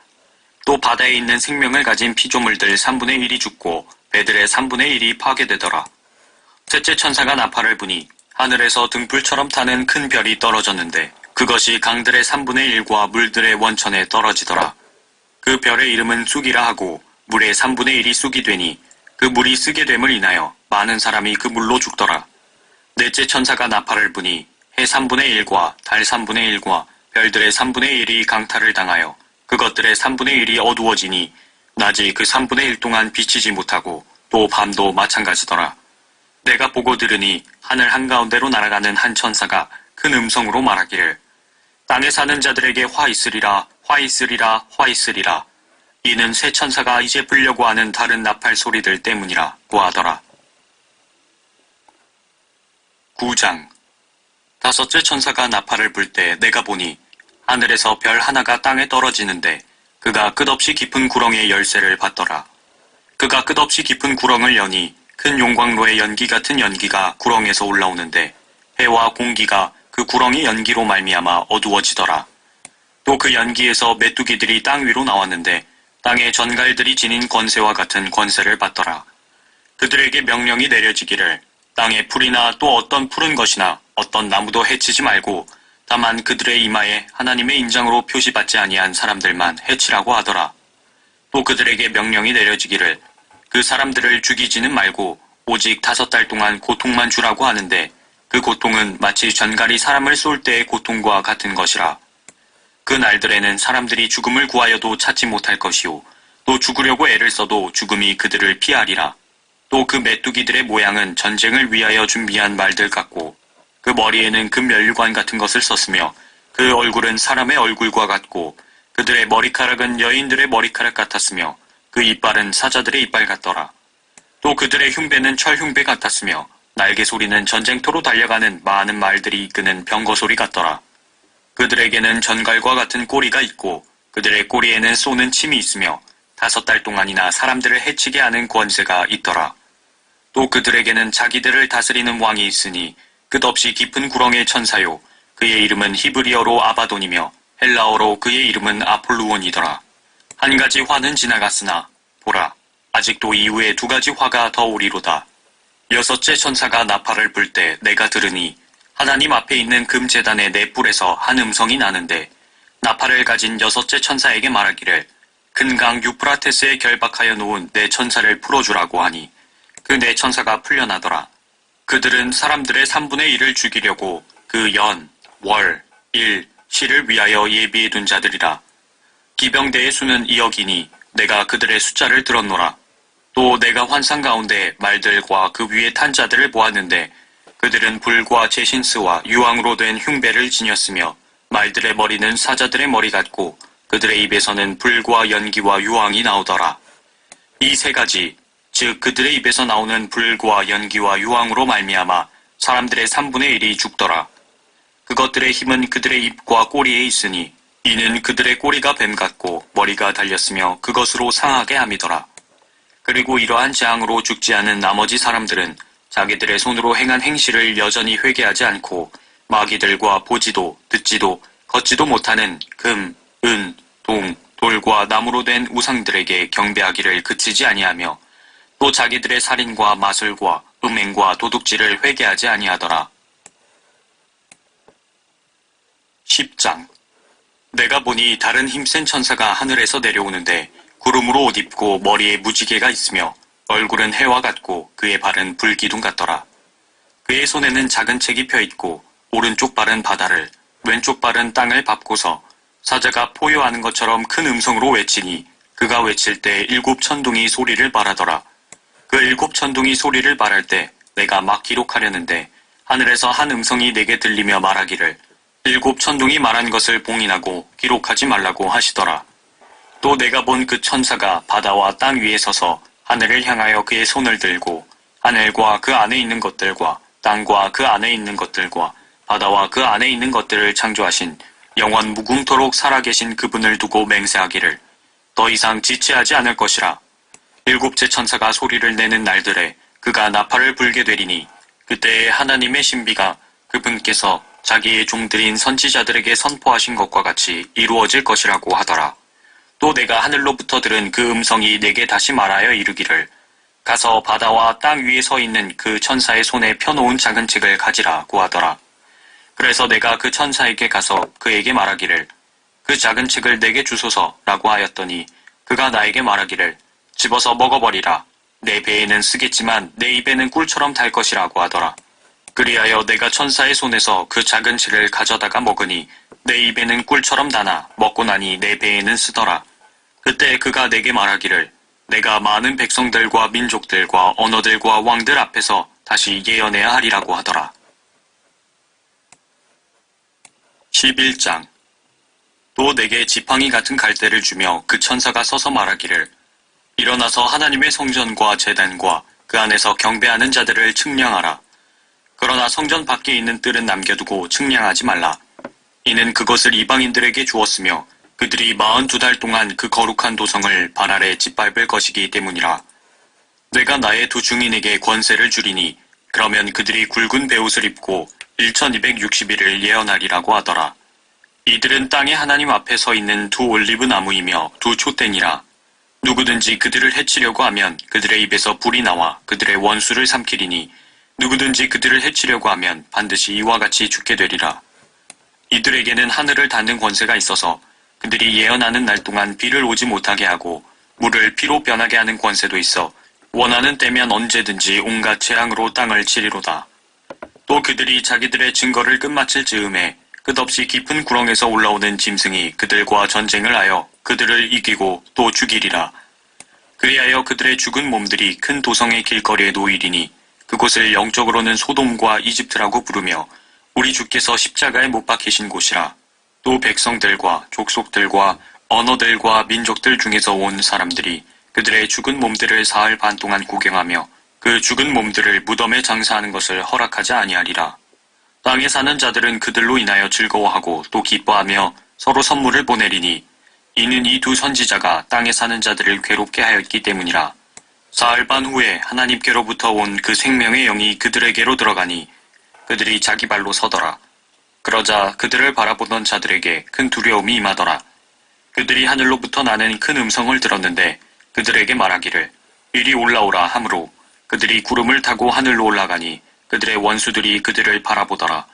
또 바다에 있는 생명을 가진 피조물들 3분의 1이 죽고 배들의 3분의 1이 파괴되더라. 셋째 천사가 나팔을 부니 하늘에서 등불처럼 타는 큰 별이 떨어졌는데 그것이 강들의 3분의 1과 물들의 원천에 떨어지더라. 그 별의 이름은 쑥이라 하고 물의 3분의 1이 쑥이 되니 그 물이 쓰게 됨을 인하여 많은 사람이 그 물로 죽더라. 넷째 천사가 나팔을 부니 해 3분의 1과 달 3분의 1과 별들의 3분의 1이 강탈을 당하여 그것들의 3분의 1이 어두워지니 낮이 그 3분의 1 동안 비치지 못하고 또 밤도 마찬가지더라. 내가 보고 들으니 하늘 한가운데로 날아가는 한 천사가 큰 음성으로 말하기를 땅에 사는 자들에게 화 있으리라 화 있으리라 화 있으리라. 이는 새 천사가 이제 불려고 하는 다른 나팔 소리들 때문이라고 하더라. 9장. 다섯째 천사가 나팔을 불 때 내가 보니 하늘에서 별 하나가 땅에 떨어지는데 그가 끝없이 깊은 구렁의 열쇠를 받더라. 그가 끝없이 깊은 구렁을 여니 큰 용광로의 연기 같은 연기가 구렁에서 올라오는데 해와 공기가 그 구렁의 연기로 말미암아 어두워지더라. 또 그 연기에서 메뚜기들이 땅 위로 나왔는데 땅의 전갈들이 지닌 권세와 같은 권세를 받더라. 그들에게 명령이 내려지기를 땅의 풀이나 또 어떤 푸른 것이나 어떤 나무도 해치지 말고 다만 그들의 이마에 하나님의 인장으로 표시받지 아니한 사람들만 해치라고 하더라. 또 그들에게 명령이 내려지기를 그 사람들을 죽이지는 말고 오직 5달 동안 고통만 주라고 하는데 그 고통은 마치 전갈이 사람을 쏠 때의 고통과 같은 것이라. 그 날들에는 사람들이 죽음을 구하여도 찾지 못할 것이요 또 죽으려고 애를 써도 죽음이 그들을 피하리라. 또 그 메뚜기들의 모양은 전쟁을 위하여 준비한 말들 같고 그 머리에는 금면류관 같은 것을 썼으며 그 얼굴은 사람의 얼굴과 같고 그들의 머리카락은 여인들의 머리카락 같았으며 그 이빨은 사자들의 이빨 같더라. 또 그들의 흉배는 철 흉배 같았으며 날개 소리는 전쟁터로 달려가는 많은 말들이 이끄는 병거 소리 같더라. 그들에게는 전갈과 같은 꼬리가 있고 그들의 꼬리에는 쏘는 침이 있으며 5달 동안이나 사람들을 해치게 하는 권세가 있더라. 또 그들에게는 자기들을 다스리는 왕이 있으니 끝없이 깊은 구렁의 천사요 그의 이름은 히브리어로 아바돈이며 헬라어로 그의 이름은 아폴루온이더라. 한 가지 화는 지나갔으나 보라 아직도 이후에 2가지 화가 더 오리로다. 여섯째 천사가 나팔을 불 때 내가 들으니 하나님 앞에 있는 금제단의 네 뿔에서 한 음성이 나는데 나팔을 가진 여섯째 천사에게 말하기를 큰 강 유프라테스에 결박하여 놓은 네 천사를 풀어주라고 하니 그 네 천사가 풀려나더라. 그들은 사람들의 3분의 1을 죽이려고 그 연, 월, 일, 시를 위하여 예비해 둔 자들이라. 기병대의 수는 2억이니 내가 그들의 숫자를 들었노라. 또 내가 환상 가운데 말들과 그 위에 탄 자들을 보았는데 그들은 불과 제신스와 유황으로 된 흉배를 지녔으며 말들의 머리는 사자들의 머리 같고 그들의 입에서는 불과 연기와 유황이 나오더라. 이 3가지 즉 그들의 입에서 나오는 불과 연기와 유황으로 말미암아 사람들의 3분의 1이 죽더라. 그것들의 힘은 그들의 입과 꼬리에 있으니 이는 그들의 꼬리가 뱀 같고 머리가 달렸으며 그것으로 상하게 함이더라. 그리고 이러한 재앙으로 죽지 않은 나머지 사람들은 자기들의 손으로 행한 행실을 여전히 회개하지 않고 마귀들과 보지도 듣지도 걷지도 못하는 금, 은, 동, 돌과 나무로 된 우상들에게 경배하기를 그치지 아니하며 또 자기들의 살인과 마술과 음행과 도둑질을 회개하지 아니하더라. 10장. 내가 보니 다른 힘센 천사가 하늘에서 내려오는데 구름으로 옷 입고 머리에 무지개가 있으며 얼굴은 해와 같고 그의 발은 불기둥 같더라. 그의 손에는 작은 책이 펴있고 오른쪽 발은 바다를 왼쪽 발은 땅을 밟고서 사자가 포효하는 것처럼 큰 음성으로 외치니 그가 외칠 때 7 천둥이 소리를 말하더라. 그 7 천둥이 소리를 말할 때 내가 막 기록하려는데 하늘에서 한 음성이 내게 들리며 말하기를 7 천둥이 말한 것을 봉인하고 기록하지 말라고 하시더라. 또 내가 본 그 천사가 바다와 땅 위에 서서 하늘을 향하여 그의 손을 들고 하늘과 그 안에 있는 것들과 땅과 그 안에 있는 것들과 바다와 그 안에 있는 것들을 창조하신 영원 무궁토록 살아계신 그분을 두고 맹세하기를 더 이상 지체하지 않을 것이라. 7째 천사가 소리를 내는 날들에 그가 나팔을 불게 되리니 그때에 하나님의 신비가 그분께서 자기의 종들인 선지자들에게 선포하신 것과 같이 이루어질 것이라고 하더라. 또 내가 하늘로부터 들은 그 음성이 내게 다시 말하여 이르기를 가서 바다와 땅 위에 서 있는 그 천사의 손에 펴놓은 작은 책을 가지라고 하더라. 그래서 내가 그 천사에게 가서 그에게 말하기를 그 작은 책을 내게 주소서라고 하였더니 그가 나에게 말하기를 집어서 먹어버리라. 내 배에는 쓰겠지만 내 입에는 꿀처럼 달 것이라고 하더라. 그리하여 내가 천사의 손에서 그 작은 책을 가져다가 먹으니 내 입에는 꿀처럼 다나 먹고 나니 내 배에는 쓰더라. 그때 그가 내게 말하기를 내가 많은 백성들과 민족들과 언어들과 왕들 앞에서 다시 예언해야 하리라고 하더라. 11장. 또 내게 지팡이 같은 갈대를 주며 그 천사가 서서 말하기를 일어나서 하나님의 성전과 제단과 그 안에서 경배하는 자들을 측량하라. 그러나 성전 밖에 있는 뜰은 남겨두고 측량하지 말라. 이는 그것을 이방인들에게 주었으며 그들이 42달 동안 그 거룩한 도성을 발 아래 짓밟을 것이기 때문이라. 내가 나의 두 증인에게 권세를 주리니 그러면 그들이 굵은 베옷을 입고 1260일을 예언하리라고 하더라. 이들은 땅에 하나님 앞에 서 있는 두 올리브 나무이며 두 촛대니라. 누구든지 그들을 해치려고 하면 그들의 입에서 불이 나와 그들의 원수를 삼키리니 누구든지 그들을 해치려고 하면 반드시 이와 같이 죽게 되리라. 이들에게는 하늘을 닫는 권세가 있어서 그들이 예언하는 날 동안 비를 오지 못하게 하고 물을 피로 변하게 하는 권세도 있어 원하는 때면 언제든지 온갖 재앙으로 땅을 치리로다. 또 그들이 자기들의 증거를 끝마칠 즈음에 끝없이 깊은 구렁에서 올라오는 짐승이 그들과 전쟁을 하여 그들을 이기고 또 죽이리라. 그리하여 그들의 죽은 몸들이 큰 도성의 길거리에 놓이리니 그곳을 영적으로는 소돔과 이집트라고 부르며 우리 주께서 십자가에 못 박히신 곳이라. 또 백성들과 족속들과 언어들과 민족들 중에서 온 사람들이 그들의 죽은 몸들을 사흘 반 동안 구경하며 그 죽은 몸들을 무덤에 장사하는 것을 허락하지 아니하리라. 땅에 사는 자들은 그들로 인하여 즐거워하고 또 기뻐하며 서로 선물을 보내리니 이는 이 두 선지자가 땅에 사는 자들을 괴롭게 하였기 때문이라. 사흘 반 후에 하나님께로부터 온 그 생명의 영이 그들에게로 들어가니 그들이 자기 발로 서더라. 그러자 그들을 바라보던 자들에게 큰 두려움이 임하더라. 그들이 하늘로부터 나는 큰 음성을 들었는데 그들에게 말하기를 이리 올라오라 하므로 그들이 구름을 타고 하늘로 올라가니 그들의 원수들이 그들을 바라보더라.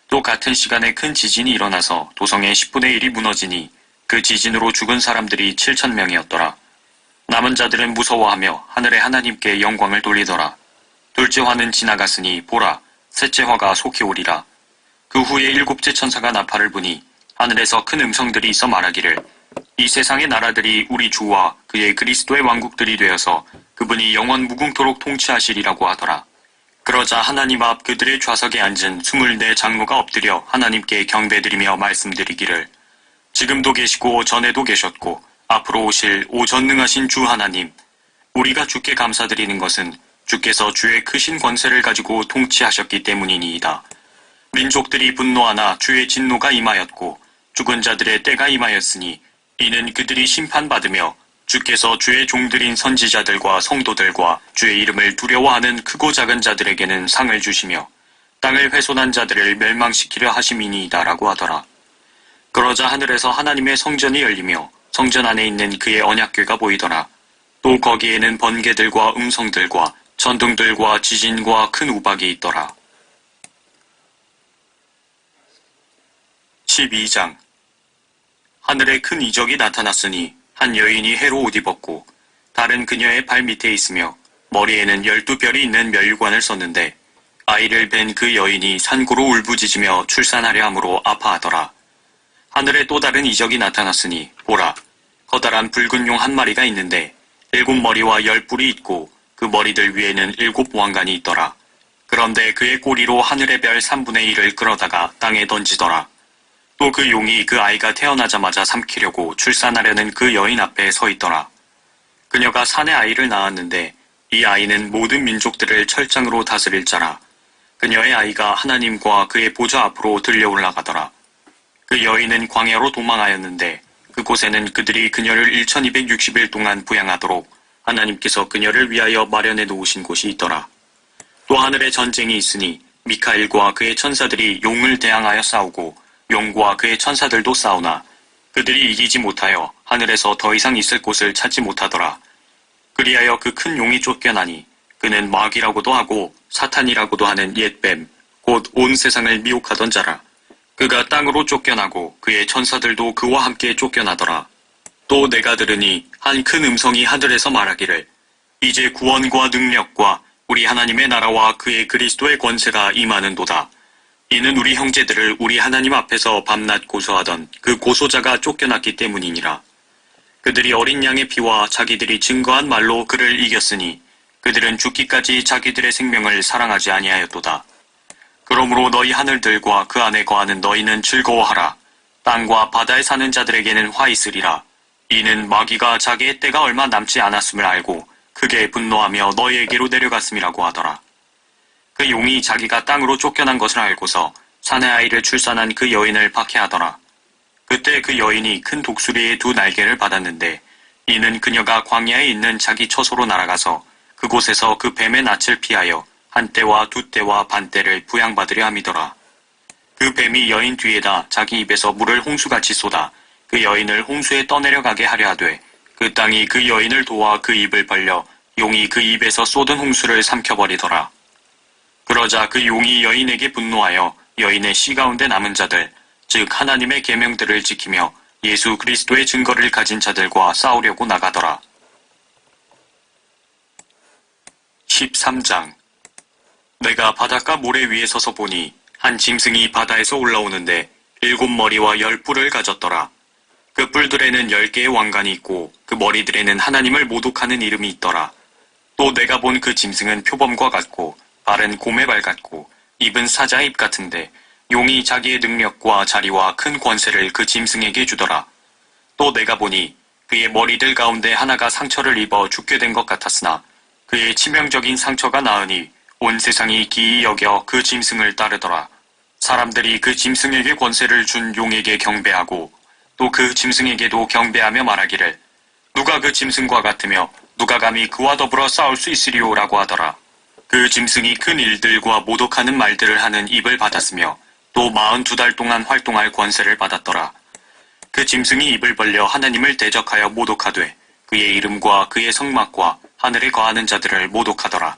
또 같은 시간에 큰 지진이 일어나서 도성의 10분의 1이 무너지니 그 지진으로 죽은 사람들이 7,000명이었더라. 남은 자들은 무서워하며 하늘의 하나님께 영광을 돌리더라. 둘째 화는 지나갔으니 보라, 셋째 화가 속히 오리라. 그 후에 7째 천사가 나팔을 부니 하늘에서 큰 음성들이 있어 말하기를 이 세상의 나라들이 우리 주와 그의 그리스도의 왕국들이 되어서 그분이 영원 무궁토록 통치하시리라고 하더라. 그러자 하나님 앞 그들의 좌석에 앉은 24 장로가 엎드려 하나님께 경배드리며 말씀드리기를 지금도 계시고 전에도 계셨고 앞으로 오실 오전능하신 주 하나님, 우리가 주께 감사드리는 것은 주께서 주의 크신 권세를 가지고 통치하셨기 때문이니이다. 민족들이 분노하나 주의 진노가 임하였고 죽은 자들의 때가 임하였으니 이는 그들이 심판받으며 주께서 주의 종들인 선지자들과 성도들과 주의 이름을 두려워하는 크고 작은 자들에게는 상을 주시며 땅을 훼손한 자들을 멸망시키려 하심이니이다라고 하더라. 그러자 하늘에서 하나님의 성전이 열리며 성전 안에 있는 그의 언약궤가 보이더라. 또 또 거기에는 번개들과 음성들과 천둥들과 지진과 큰 우박이 있더라. 12장. 하늘에 큰 이적이 나타났으니 한 여인이 해로 옷 입었고 다른 그녀의 발 밑에 있으며 머리에는 12별이 있는 멸관을 썼는데 아이를 뵌 그 여인이 산고로 울부짖으며 출산하려 함으로 아파하더라. 하늘에 또 다른 이적이 나타났으니 보라, 커다란 붉은 용 한 마리가 있는데 7머리와 10뿔이 있고 그 머리들 위에는 7 왕관이 있더라. 그런데 그의 꼬리로 하늘의 별 3분의 1을 끌어다가 땅에 던지더라. 또 그 용이 그 아이가 태어나자마자 삼키려고 출산하려는 그 여인 앞에 서 있더라. 그녀가 산에 아이를 낳았는데 이 아이는 모든 민족들을 철장으로 다스릴 자라. 그녀의 아이가 하나님과 그의 보좌 앞으로 들려 올라가더라. 그 여인은 광야로 도망하였는데 그곳에는 그들이 그녀를 1260일 동안 부양하도록 하나님께서 그녀를 위하여 마련해 놓으신 곳이 있더라. 또 하늘에 전쟁이 있으니 미카엘과 그의 천사들이 용을 대항하여 싸우고 용과 그의 천사들도 싸우나 그들이 이기지 못하여 하늘에서 더 이상 있을 곳을 찾지 못하더라. 그리하여 그 큰 용이 쫓겨나니 그는 마귀라고도 하고 사탄이라고도 하는 옛뱀 곧 온 세상을 미혹하던 자라. 그가 땅으로 쫓겨나고 그의 천사들도 그와 함께 쫓겨나더라. 또 내가 들으니 한 큰 음성이 하늘에서 말하기를 이제 구원과 능력과 우리 하나님의 나라와 그의 그리스도의 권세가 임하는도다. 이는 우리 형제들을 우리 하나님 앞에서 밤낮 고소하던 그 고소자가 쫓겨났기 때문이니라. 그들이 어린 양의 피와 자기들이 증거한 말로 그를 이겼으니 그들은 죽기까지 자기들의 생명을 사랑하지 아니하였도다. 그러므로 너희 하늘들과 그 안에 거하는 너희는 즐거워하라. 땅과 바다에 사는 자들에게는 화 있으리라. 이는 마귀가 자기의 때가 얼마 남지 않았음을 알고 크게 분노하며 너희에게로 내려갔음이라고 하더라. 그 용이 자기가 땅으로 쫓겨난 것을 알고서 산의 아이를 출산한 그 여인을 박해하더라. 그때 그 여인이 큰 독수리의 2 날개를 받았는데 이는 그녀가 광야에 있는 자기 처소로 날아가서 그곳에서 그 뱀의 낯을 피하여 1때와 2때와 반때를 부양받으려 함이더라. 그 뱀이 여인 뒤에다 자기 입에서 물을 홍수같이 쏟아 그 여인을 홍수에 떠내려가게 하려 하되 그 땅이 그 여인을 도와 그 입을 벌려 용이 그 입에서 쏟은 홍수를 삼켜버리더라. 그러자 그 용이 여인에게 분노하여 여인의 씨 가운데 남은 자들 즉 하나님의 계명들을 지키며 예수 그리스도의 증거를 가진 자들과 싸우려고 나가더라. 13장. 내가 바닷가 모래 위에 서서 보니 한 짐승이 바다에서 올라오는데 7머리와 10뿔을 가졌더라. 그 뿔들에는 10개의 왕관이 있고 그 머리들에는 하나님을 모독하는 이름이 있더라. 또 내가 본 그 짐승은 표범과 같고 발은 곰의 발 같고 입은 사자의 입 같은데 용이 자기의 능력과 자리와 큰 권세를 그 짐승에게 주더라. 또 내가 보니 그의 머리들 가운데 하나가 상처를 입어 죽게 된 것 같았으나 그의 치명적인 상처가 나으니 온 세상이 기이 여겨 그 짐승을 따르더라. 사람들이 그 짐승에게 권세를 준 용에게 경배하고 또 그 짐승에게도 경배하며 말하기를 누가 그 짐승과 같으며 누가 감히 그와 더불어 싸울 수 있으리오라고 하더라. 그 짐승이 큰 일들과 모독하는 말들을 하는 입을 받았으며 또 42달 동안 활동할 권세를 받았더라. 그 짐승이 입을 벌려 하나님을 대적하여 모독하되 그의 이름과 그의 성막과 하늘에 거하는 자들을 모독하더라.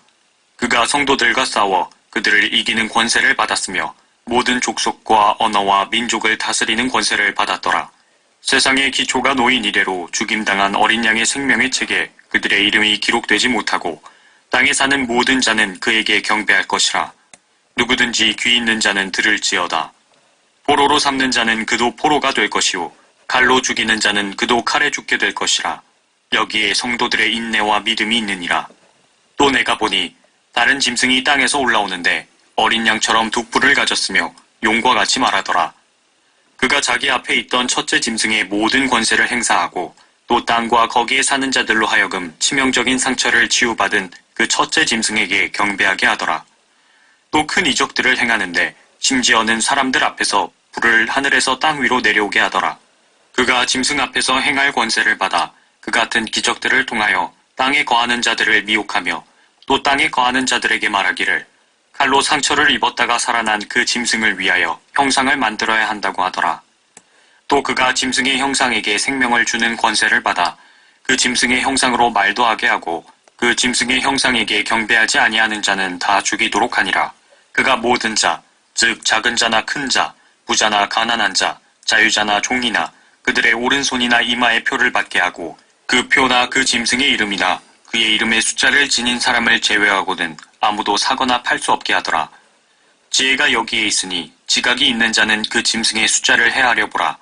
그가 성도들과 싸워 그들을 이기는 권세를 받았으며 모든 족속과 언어와 민족을 다스리는 권세를 받았더라. 세상의 기초가 놓인 이래로 죽임당한 어린 양의 생명의 책에 그들의 이름이 기록되지 못하고 땅에 사는 모든 자는 그에게 경배할 것이라. 누구든지 귀 있는 자는 들을지어다. 포로로 삼는 자는 그도 포로가 될 것이요 칼로 죽이는 자는 그도 칼에 죽게 될 것이라. 여기에 성도들의 인내와 믿음이 있느니라. 또 내가 보니 다른 짐승이 땅에서 올라오는데 어린 양처럼 2뿔을 가졌으며 용과 같이 말하더라. 그가 자기 앞에 있던 첫째 짐승의 모든 권세를 행사하고 또 땅과 거기에 사는 자들로 하여금 치명적인 상처를 치유받은 그 첫째 짐승에게 경배하게 하더라. 또 큰 이적들을 행하는데 심지어는 사람들 앞에서 불을 하늘에서 땅 위로 내려오게 하더라. 그가 짐승 앞에서 행할 권세를 받아 그 같은 기적들을 통하여 땅에 거하는 자들을 미혹하며 또 땅에 거하는 자들에게 말하기를 칼로 상처를 입었다가 살아난 그 짐승을 위하여 형상을 만들어야 한다고 하더라. 또 그가 짐승의 형상에게 생명을 주는 권세를 받아 그 짐승의 형상으로 말도 하게 하고 그 짐승의 형상에게 경배하지 아니하는 자는 다 죽이도록 하니라. 그가 모든 자, 즉 작은 자나 큰 자, 부자나 가난한 자, 자유자나 종이나 그들의 오른손이나 이마에 표를 받게 하고 그 표나 그 짐승의 이름이나 그의 이름의 숫자를 지닌 사람을 제외하고는 아무도 사거나 팔 수 없게 하더라. 지혜가 여기에 있으니 지각이 있는 자는 그 짐승의 숫자를 헤아려 보라.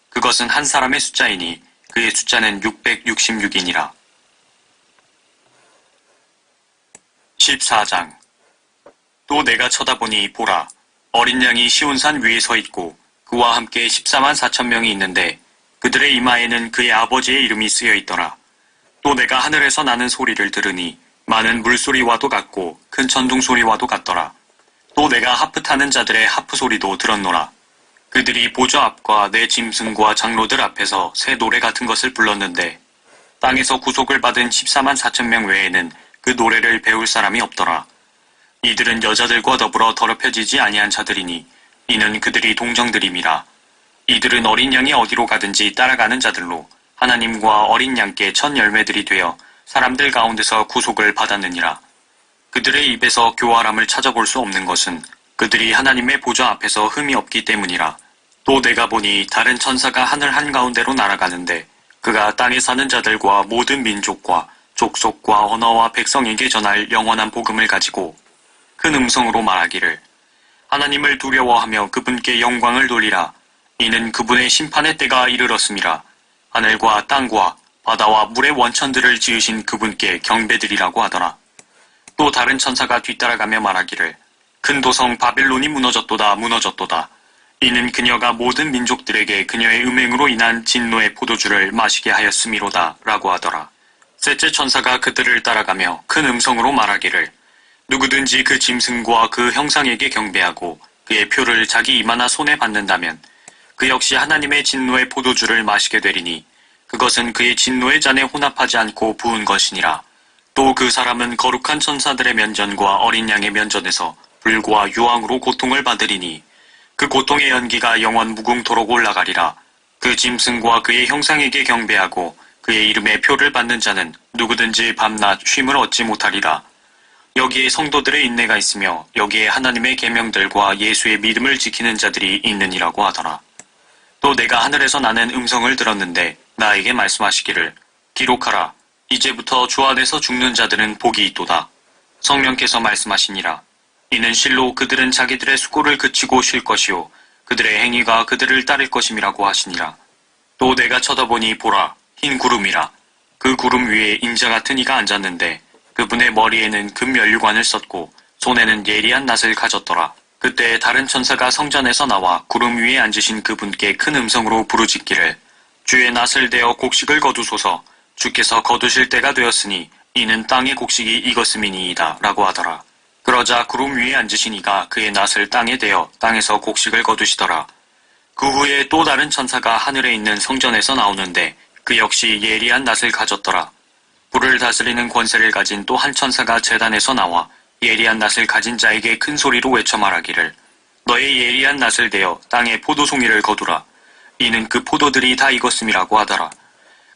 그것은 한 사람의 숫자이니 그의 숫자는 666이니라. 14장. 또 내가 쳐다보니 보라, 어린 양이 시온산 위에 서 있고 그와 함께 14만 4천 명이 있는데 그들의 이마에는 그의 아버지의 이름이 쓰여 있더라. 또 내가 하늘에서 나는 소리를 들으니 많은 물소리와도 같고 큰 천둥 소리와도 같더라. 또 내가 하프 타는 자들의 하프 소리도 들었노라. 그들이 보좌 앞과 내 짐승과 장로들 앞에서 새 노래 같은 것을 불렀는데 땅에서 구속을 받은 14만 4천 명 외에는 그 노래를 배울 사람이 없더라. 이들은 여자들과 더불어 더럽혀지지 아니한 자들이니 이는 그들이 동정들임이라. 이들은 어린 양이 어디로 가든지 따라가는 자들로 하나님과 어린 양께 첫 열매들이 되어 사람들 가운데서 구속을 받았느니라. 그들의 입에서 교활함을 찾아볼 수 없는 것은 그들이 하나님의 보좌 앞에서 흠이 없기 때문이라. 또 내가 보니 다른 천사가 하늘 한가운데로 날아가는데 그가 땅에 사는 자들과 모든 민족과 족속과 언어와 백성에게 전할 영원한 복음을 가지고 큰 음성으로 말하기를 하나님을 두려워하며 그분께 영광을 돌리라. 이는 그분의 심판의 때가 이르렀음이라. 하늘과 땅과 바다와 물의 원천들을 지으신 그분께 경배드리라고 하더라. 또 다른 천사가 뒤따라가며 말하기를 큰 도성 바벨론이 무너졌도다 무너졌도다. 이는 그녀가 모든 민족들에게 그녀의 음행으로 인한 진노의 포도주를 마시게 하였음이로다 라고 하더라. 셋째 천사가 그들을 따라가며 큰 음성으로 말하기를 누구든지 그 짐승과 그 형상에게 경배하고 그의 표를 자기 이마나 손에 받는다면 그 역시 하나님의 진노의 포도주를 마시게 되리니 그것은 그의 진노의 잔에 혼합하지 않고 부은 것이니라. 또 그 사람은 거룩한 천사들의 면전과 어린 양의 면전에서 불과 유황으로 고통을 받으리니 그 고통의 연기가 영원 무궁토록 올라가리라. 그 짐승과 그의 형상에게 경배하고 그의 이름의 표를 받는 자는 누구든지 밤낮 쉼을 얻지 못하리라. 여기에 성도들의 인내가 있으며 여기에 하나님의 계명들과 예수의 믿음을 지키는 자들이 있느니라고 하더라. 또 내가 하늘에서 나는 음성을 들었는데 나에게 말씀하시기를 기록하라. 이제부터 주 안에서 죽는 자들은 복이 있도다. 성령께서 말씀하시니라. 이는 실로 그들은 자기들의 수고를 그치고 쉴 것이요 그들의 행위가 그들을 따를 것임이라고 하시니라. 또 내가 쳐다보니 보라, 흰 구름이라. 그 구름 위에 인자 같은 이가 앉았는데 그분의 머리에는 금면류관을 썼고 손에는 예리한 낫을 가졌더라. 그때 다른 천사가 성전에서 나와 구름 위에 앉으신 그분께 큰 음성으로 부르짖기를 주의 낫을 대어 곡식을 거두소서. 주께서 거두실 때가 되었으니 이는 땅의 곡식이 익었음이니이다 라고 하더라. 그러자 구름 위에 앉으신 이가 그의 낫을 땅에 대어 땅에서 곡식을 거두시더라. 그 후에 또 다른 천사가 하늘에 있는 성전에서 나오는데 그 역시 예리한 낫을 가졌더라. 불을 다스리는 권세를 가진 또 한 천사가 제단에서 나와 예리한 낫을 가진 자에게 큰 소리로 외쳐 말하기를 너의 예리한 낫을 대어 땅에 포도송이를 거두라. 이는 그 포도들이 다 익었음이라고 하더라.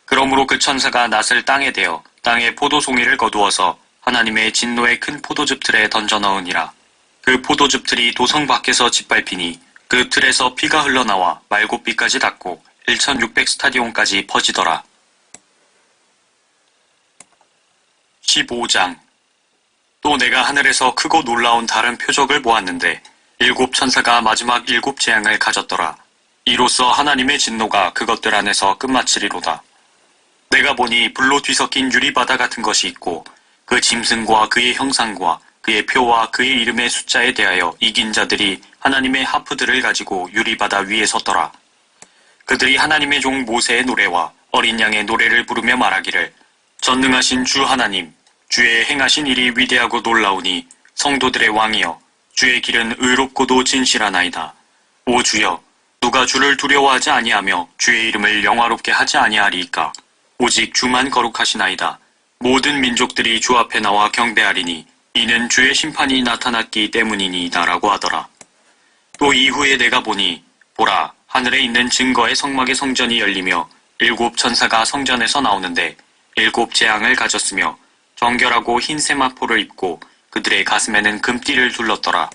그러므로 그 천사가 낫을 땅에 대어 땅에 포도송이를 거두어서 하나님의 진노의 큰 포도즙 틀에 던져 넣으니라. 그 포도즙 틀이 도성 밖에서 짓밟히니 그 틀에서 피가 흘러나와 말곶비까지 닿고 1600 스타디온까지 퍼지더라. 15장. 또 내가 하늘에서 크고 놀라운 다른 표적을 보았는데 일곱 천사가 마지막 일곱 재앙을 가졌더라. 이로써 하나님의 진노가 그것들 안에서 끝마치리로다. 내가 보니 불로 뒤섞인 유리바다 같은 것이 있고 그 짐승과 그의 형상과 그의 표와 그의 이름의 숫자에 대하여 이긴 자들이 하나님의 하프들을 가지고 유리바다 위에 섰더라. 그들이 하나님의 종 모세의 노래와 어린 양의 노래를 부르며 말하기를 전능하신 주 하나님, 주의 행하신 일이 위대하고 놀라우니 성도들의 왕이여, 주의 길은 의롭고도 진실하나이다. 오 주여, 누가 주를 두려워하지 아니하며 주의 이름을 영화롭게 하지 아니하리이까. 오직 주만 거룩하시나이다. 모든 민족들이 주 앞에 나와 경배하리니 이는 주의 심판이 나타났기 때문이니이다 라고 하더라. 또 이후에 내가 보니 보라, 하늘에 있는 증거의 성막의 성전이 열리며 일곱 천사가 성전에서 나오는데 7 재앙을 가졌으며 정결하고 흰 세마포를 입고 그들의 가슴에는 금띠를 둘렀더라.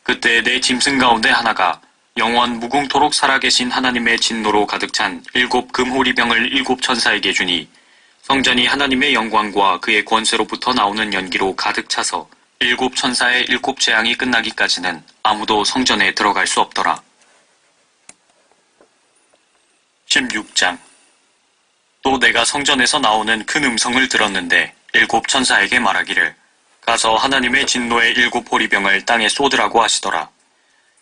그때 내 짐승 가운데 하나가 영원 무궁토록 살아계신 하나님의 진노로 가득 찬 7 금호리병을 7 천사에게 주니 성전이 하나님의 영광과 그의 권세로부터 나오는 연기로 가득 차서 7 천사의 7 재앙이 끝나기까지는 아무도 성전에 들어갈 수 없더라. 16장. 또 내가 성전에서 나오는 큰 음성을 들었는데 7 천사에게 말하기를 가서 하나님의 진노의 7 호리병을 땅에 쏟으라고 하시더라.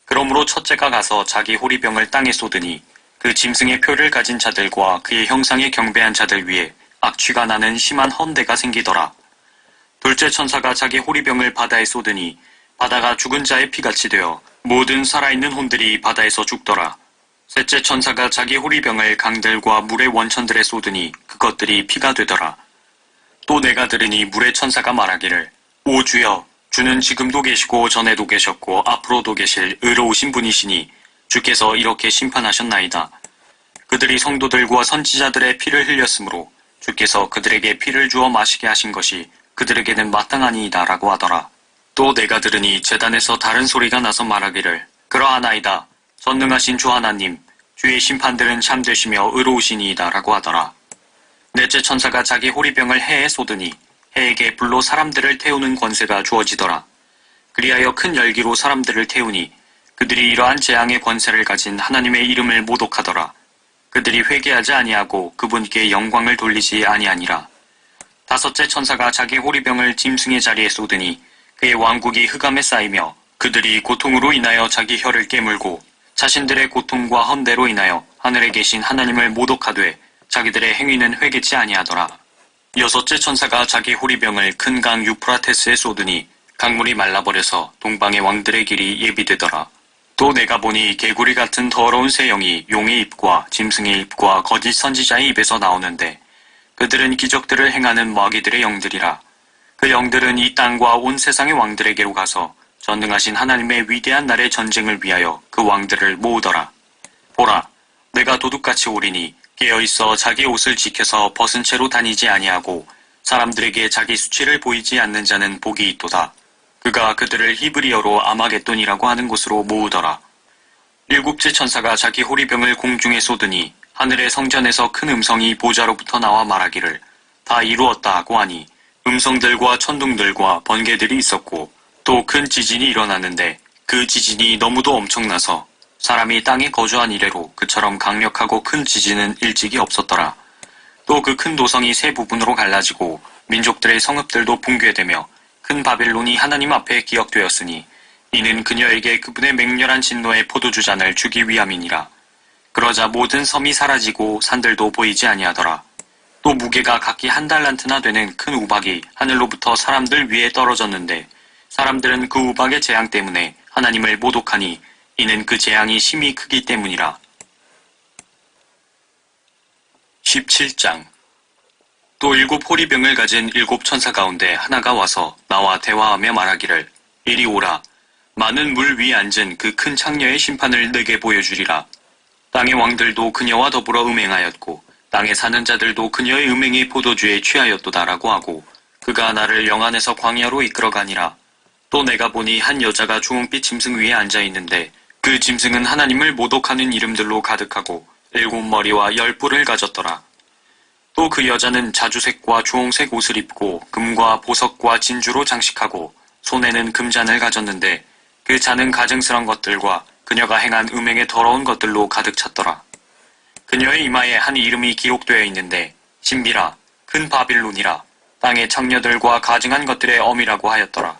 그러므로 첫째가 가서 자기 호리병을 땅에 쏟으니 그 짐승의 표를 가진 자들과 그의 형상에 경배한 자들 위에 악취가 나는 심한 헌대가 생기더라. 둘째 천사가 자기 호리병을 바다에 쏟으니 바다가 죽은 자의 피같이 되어 모든 살아있는 혼들이 바다에서 죽더라. 셋째 천사가 자기 호리병을 강들과 물의 원천들에 쏟으니 그것들이 피가 되더라. 또 내가 들으니 물의 천사가 말하기를 오 주여, 주는 지금도 계시고 전에도 계셨고 앞으로도 계실 의로우신 분이시니 주께서 이렇게 심판하셨나이다. 그들이 성도들과 선지자들의 피를 흘렸으므로 주께서 그들에게 피를 주어 마시게 하신 것이 그들에게는 마땅하니이다 라고 하더라. 또 내가 들으니 제단에서 다른 소리가 나서 말하기를 그러하나이다. 전능하신 주 하나님, 주의 심판들은 참되시며 의로우시니이다 라고 하더라. 넷째 천사가 자기 호리병을 해에 쏟으니 해에게 불로 사람들을 태우는 권세가 주어지더라. 그리하여 큰 열기로 사람들을 태우니 그들이 이러한 재앙의 권세를 가진 하나님의 이름을 모독하더라. 그들이 회개하지 아니하고 그분께 영광을 돌리지 아니하니라. 다섯째 천사가 자기 호리병을 짐승의 자리에 쏟으니 그의 왕국이 흑암에 쌓이며 그들이 고통으로 인하여 자기 혀를 깨물고 자신들의 고통과 헌대로 인하여 하늘에 계신 하나님을 모독하되 자기들의 행위는 회개치 아니하더라. 여섯째 천사가 자기 호리병을 큰 강 유프라테스에 쏟으니 강물이 말라버려서 동방의 왕들의 길이 예비되더라. 또 내가 보니 개구리 같은 더러운 새 영이 용의 입과 짐승의 입과 거짓 선지자의 입에서 나오는데 그들은 기적들을 행하는 마귀들의 영들이라. 그 영들은 이 땅과 온 세상의 왕들에게로 가서 전능하신 하나님의 위대한 날의 전쟁을 위하여 그 왕들을 모으더라. 보라, 내가 도둑같이 오리니 깨어있어 자기 옷을 지켜서 벗은 채로 다니지 아니하고 사람들에게 자기 수치를 보이지 않는 자는 복이 있도다. 그가 그들을 히브리어로 아마겟돈이라고 하는 곳으로 모으더라. 일곱째 천사가 자기 호리병을 공중에 쏟으니 하늘의 성전에서 큰 음성이 보좌로부터 나와 말하기를 다 이루었다 하고 하니 음성들과 천둥들과 번개들이 있었고 또 큰 지진이 일어났는데 그 지진이 너무도 엄청나서 사람이 땅에 거주한 이래로 그처럼 강력하고 큰 지진은 일찍이 없었더라. 또 그 큰 도성이 세 부분으로 갈라지고 민족들의 성읍들도 붕괴되며 큰 바벨론이 하나님 앞에 기억되었으니 이는 그녀에게 그분의 맹렬한 진노의 포도주 잔을 주기 위함이니라. 그러자 모든 섬이 사라지고 산들도 보이지 아니하더라. 또 무게가 각기 1달란트나 되는 큰 우박이 하늘로부터 사람들 위에 떨어졌는데 사람들은 그 우박의 재앙 때문에 하나님을 모독하니 이는 그 재앙이 심히 크기 때문이라. 17장. 또 7 호리병을 가진 7 천사 가운데 하나가 와서 나와 대화하며 말하기를 이리 오라. 많은 물 위에 앉은 그 큰 창녀의 심판을 내게 보여주리라. 땅의 왕들도 그녀와 더불어 음행하였고 땅에 사는 자들도 그녀의 음행의 포도주에 취하였도다라고 하고 그가 나를 영안에서 광야로 이끌어가니라. 또 내가 보니 한 여자가 주홍빛 짐승 위에 앉아있는데 그 짐승은 하나님을 모독하는 이름들로 가득하고 7 머리와 10 뿔을 가졌더라. 또 그 여자는 자주색과 주홍색 옷을 입고 금과 보석과 진주로 장식하고 손에는 금잔을 가졌는데 그 잔은 가증스런 것들과 그녀가 행한 음행의 더러운 것들로 가득 찼더라. 그녀의 이마에 한 이름이 기록되어 있는데 신비라, 큰 바빌론이라, 땅의 창녀들과 가증한 것들의 엄이라고 하였더라.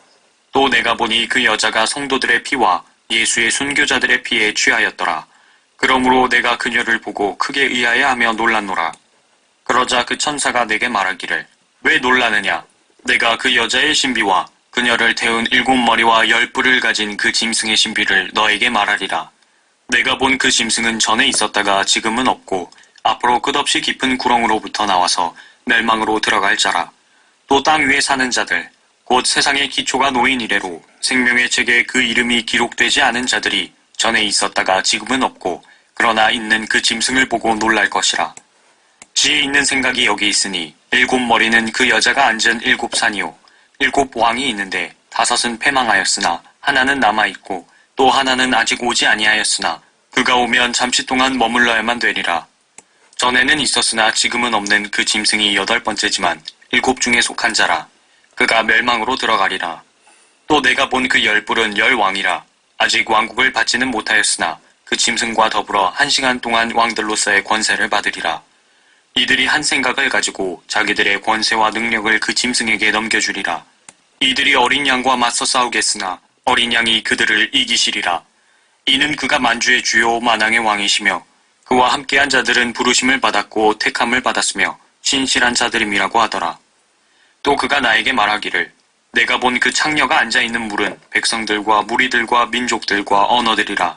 또 내가 보니 그 여자가 성도들의 피와 예수의 순교자들의 피에 취하였더라. 그러므로 내가 그녀를 보고 크게 의아해하며 놀랐노라. 그러자 그 천사가 내게 말하기를 왜 놀라느냐? 내가 그 여자의 신비와 그녀를 태운 7 머리와 10 뿔을 가진 그 짐승의 신비를 너에게 말하리라. 내가 본 그 짐승은 전에 있었다가 지금은 없고 앞으로 끝없이 깊은 구렁으로부터 나와서 멸망으로 들어갈 자라. 또 땅 위에 사는 자들 곧 세상의 기초가 놓인 이래로 생명의 책에 그 이름이 기록되지 않은 자들이 전에 있었다가 지금은 없고 그러나 있는 그 짐승을 보고 놀랄 것이라. 지혜 있는 생각이 여기 있으니 일곱 머리는 그 여자가 앉은 일곱 산이요 일곱 왕이 있는데 다섯은 패망하였으나 하나는 남아있고 또 하나는 아직 오지 아니하였으나 그가 오면 잠시 동안 머물러야만 되리라. 전에는 있었으나 지금은 없는 그 짐승이 여덟 번째지만 일곱 중에 속한 자라. 그가 멸망으로 들어가리라. 또 내가 본 그 열 뿔은 열 왕이라. 아직 왕국을 받지는 못하였으나 그 짐승과 더불어 1시간 동안 왕들로서의 권세를 받으리라. 이들이 한 생각을 가지고 자기들의 권세와 능력을 그 짐승에게 넘겨주리라. 이들이 어린 양과 맞서 싸우겠으나 어린 양이 그들을 이기시리라. 이는 그가 만주의 주요 만왕의 왕이시며 그와 함께한 자들은 부르심을 받았고 택함을 받았으며 신실한 자들임이라고 하더라. 또 그가 나에게 말하기를 내가 본 그 창녀가 앉아있는 물은 백성들과 무리들과 민족들과 언어들이라.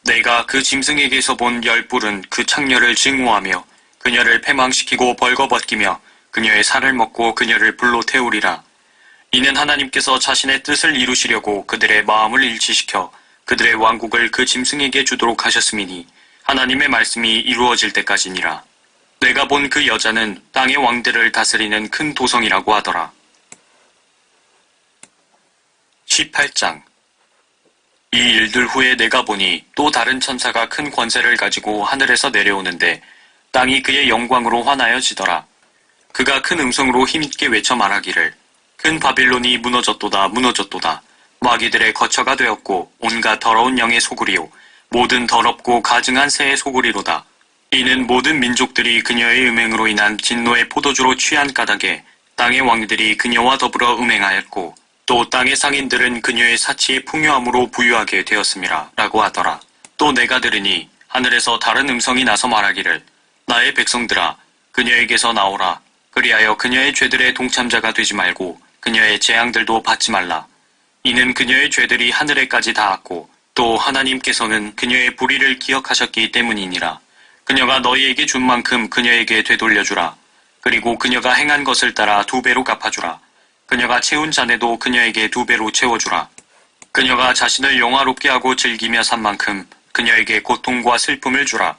내가 그 짐승에게서 본 열 뿔은 그 창녀를 증오하며 그녀를 패망시키고 벌거벗기며 그녀의 살을 먹고 그녀를 불로 태우리라. 이는 하나님께서 자신의 뜻을 이루시려고 그들의 마음을 일치시켜 그들의 왕국을 그 짐승에게 주도록 하셨음이니 하나님의 말씀이 이루어질 때까지니라. 내가 본 그 여자는 땅의 왕들을 다스리는 큰 도성이라고 하더라. 18장. 이 일들 후에 내가 보니 또 다른 천사가 큰 권세를 가지고 하늘에서 내려오는데 땅이 그의 영광으로 환하여지더라. 그가 큰 음성으로 힘있게 외쳐 말하기를 큰 바빌론이 무너졌도다 무너졌도다. 마귀들의 거처가 되었고 온갖 더러운 영의 소굴이요 모든 더럽고 가증한 새의 소굴이로다. 이는 모든 민족들이 그녀의 음행으로 인한 진노의 포도주로 취한 까닭에 땅의 왕들이 그녀와 더불어 음행하였고 또 땅의 상인들은 그녀의 사치의 풍요함으로 부유하게 되었음이라 라고 하더라. 또 내가 들으니 하늘에서 다른 음성이 나서 말하기를 나의 백성들아 그녀에게서 나오라. 그리하여 그녀의 죄들의 동참자가 되지 말고 그녀의 재앙들도 받지 말라. 이는 그녀의 죄들이 하늘에까지 닿았고 또 하나님께서는 그녀의 불의를 기억하셨기 때문이니라. 그녀가 너희에게 준 만큼 그녀에게 되돌려주라. 그리고 그녀가 행한 것을 따라 2배로 갚아주라. 그녀가 채운 잔에도 그녀에게 2배로 채워주라. 그녀가 자신을 영화롭게 하고 즐기며 산 만큼 그녀에게 고통과 슬픔을 주라.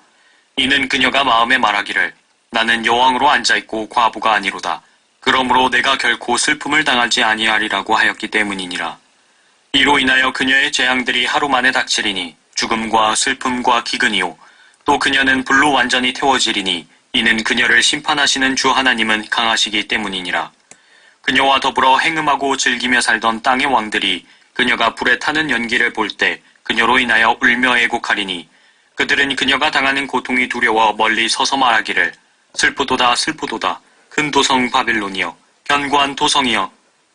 이는 그녀가 마음에 말하기를 나는 여왕으로 앉아있고 과부가 아니로다. 그러므로 내가 결코 슬픔을 당하지 아니하리라고 하였기 때문이니라. 이로 인하여 그녀의 재앙들이 하루 만에 닥치리니 죽음과 슬픔과 기근이요 또 그녀는 불로 완전히 태워지리니 이는 그녀를 심판하시는 주 하나님은 강하시기 때문이니라. 그녀와 더불어 행음하고 즐기며 살던 땅의 왕들이 그녀가 불에 타는 연기를 볼 때 그녀로 인하여 울며 애곡하리니 그들은 그녀가 당하는 고통이 두려워 멀리 서서 말하기를 슬프도다 슬프도다 큰 도성 바빌론이여 견고한 도성이여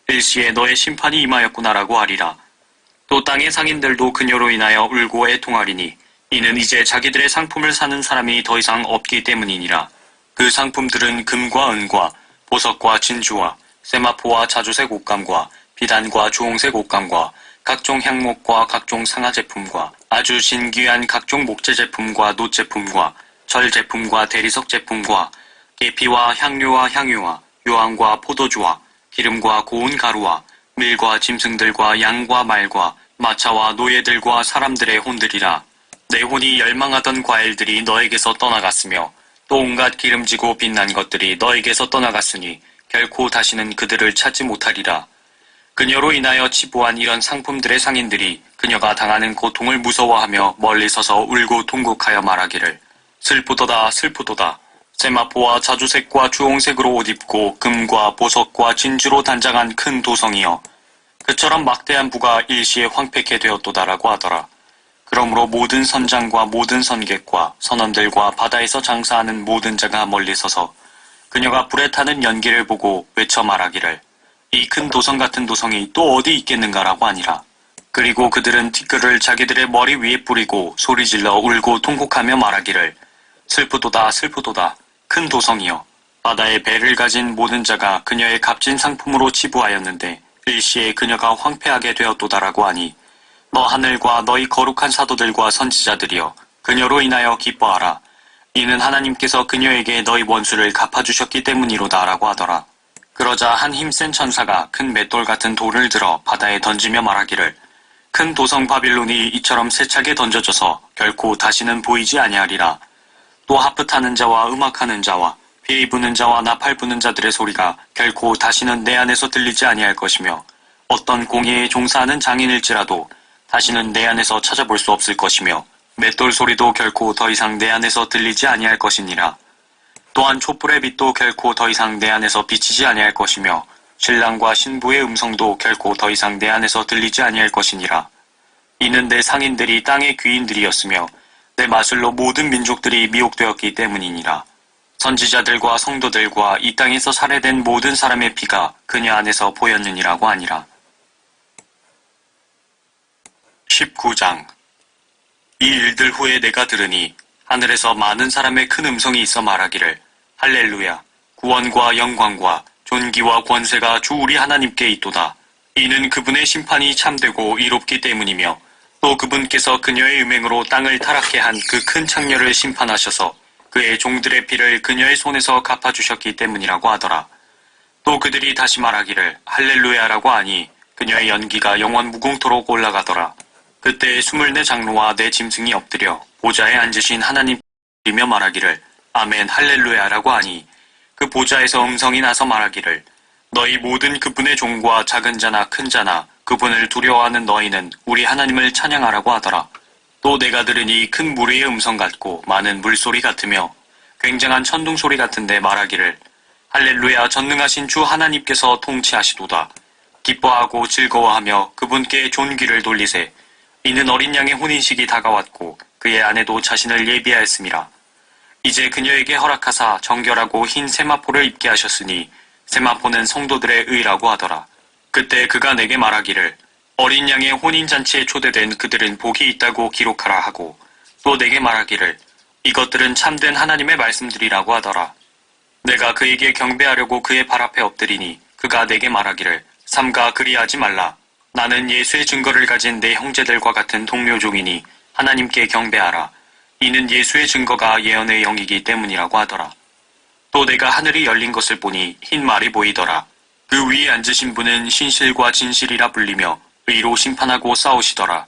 일시에 너의 심판이 임하였구나라고 하리라. 또 땅의 상인들도 그녀로 인하여 울고 애통하리니 이는 이제 자기들의 상품을 사는 사람이 더 이상 없기 때문이니라. 그 상품들은 금과 은과 보석과 진주와 세마포와 자주색 옷감과 비단과 주홍색 옷감과 각종 향목과 각종 상하 제품과 아주 진귀한 각종 목재 제품과 놋 제품과 절 제품과 대리석 제품과 계피와 향료와 향유와 유황과 포도주와 기름과 고운 가루와 밀과 짐승들과 양과 말과 마차와 노예들과 사람들의 혼들이라. 내 혼이 열망하던 과일들이 너에게서 떠나갔으며 또 온갖 기름지고 빛난 것들이 너에게서 떠나갔으니 결코 다시는 그들을 찾지 못하리라. 그녀로 인하여 치부한 이런 상품들의 상인들이 그녀가 당하는 고통을 무서워하며 멀리 서서 울고 통곡하여 말하기를 슬프도다 슬프도다. 세마포와 자주색과 주홍색으로 옷 입고 금과 보석과 진주로 단장한 큰 도성이여 그처럼 막대한 부가 일시에 황폐케 되었도다라고 하더라. 그러므로 모든 선장과 모든 선객과 선원들과 바다에서 장사하는 모든 자가 멀리 서서 그녀가 불에 타는 연기를 보고 외쳐 말하기를 이 큰 도성 같은 도성이 또 어디 있겠는가라고 하니라. 그리고 그들은 티끌을 자기들의 머리 위에 뿌리고 소리질러 울고 통곡하며 말하기를 슬프도다 슬프도다 큰 도성이여 바다에 배를 가진 모든 자가 그녀의 값진 상품으로 치부하였는데 일시에 그녀가 황폐하게 되었도다라고 하니 너 하늘과 너희 거룩한 사도들과 선지자들이여 그녀로 인하여 기뻐하라. 이는 하나님께서 그녀에게 너희 원수를 갚아주셨기 때문이로다라고 하더라. 그러자 한 힘센 천사가 큰 맷돌 같은 돌을 들어 바다에 던지며 말하기를 큰 도성 바빌론이 이처럼 세차게 던져져서 결코 다시는 보이지 아니하리라. 또 하프 타는 자와 음악하는 자와 피 부는 자와 나팔 부는 자들의 소리가 결코 다시는 내 안에서 들리지 아니할 것이며 어떤 공예에 종사하는 장인일지라도 다시는 내 안에서 찾아볼 수 없을 것이며 맷돌 소리도 결코 더 이상 내 안에서 들리지 아니할 것이니라. 또한 촛불의 빛도 결코 더 이상 내 안에서 비치지 아니할 것이며 신랑과 신부의 음성도 결코 더 이상 내 안에서 들리지 아니할 것이니라. 이는 내 상인들이 땅의 귀인들이었으며 내 마술로 모든 민족들이 미혹되었기 때문이니라. 선지자들과 성도들과 이 땅에서 살해된 모든 사람의 피가 그녀 안에서 보였느니라고 하니라. 19장. 이 일들 후에 내가 들으니 하늘에서 많은 사람의 큰 음성이 있어 말하기를 할렐루야, 구원과 영광과 존귀와 권세가 주 우리 하나님께 있도다. 이는 그분의 심판이 참되고 이롭기 때문이며 또 그분께서 그녀의 음행으로 땅을 타락케 한 그 큰 창녀를 심판하셔서 그의 종들의 피를 그녀의 손에서 갚아주셨기 때문이라고 하더라. 또 그들이 다시 말하기를 할렐루야라고 하니 그녀의 연기가 영원 무궁토록 올라가더라. 그때 24 장로와 내 짐승이 엎드려 보좌에 앉으신 하나님이며 말하기를 아멘 할렐루야라고 하니 그 보좌에서 음성이 나서 말하기를 너희 모든 그분의 종과 작은 자나 큰 자나 그분을 두려워하는 너희는 우리 하나님을 찬양하라고 하더라. 또 내가 들으니 큰 무리의 음성 같고 많은 물소리 같으며 굉장한 천둥 소리 같은데 말하기를 할렐루야 전능하신 주 하나님께서 통치하시도다. 기뻐하고 즐거워하며 그분께 존귀를 돌리세. 이는 어린 양의 혼인식이 다가왔고 그의 아내도 자신을 예비하였음이라. 이제 그녀에게 허락하사 정결하고 흰 세마포를 입게 하셨으니 세마포는 성도들의 의라고 하더라. 그때 그가 내게 말하기를 어린 양의 혼인잔치에 초대된 그들은 복이 있다고 기록하라 하고 또 내게 말하기를 이것들은 참된 하나님의 말씀들이라고 하더라. 내가 그에게 경배하려고 그의 발 앞에 엎드리니 그가 내게 말하기를 삼가 그리하지 말라. 나는 예수의 증거를 가진 내 형제들과 같은 동료종이니 하나님께 경배하라. 이는 예수의 증거가 예언의 영이기 때문이라고 하더라. 또 내가 하늘이 열린 것을 보니 흰 말이 보이더라. 그 위에 앉으신 분은 신실과 진실이라 불리며 의로 심판하고 싸우시더라.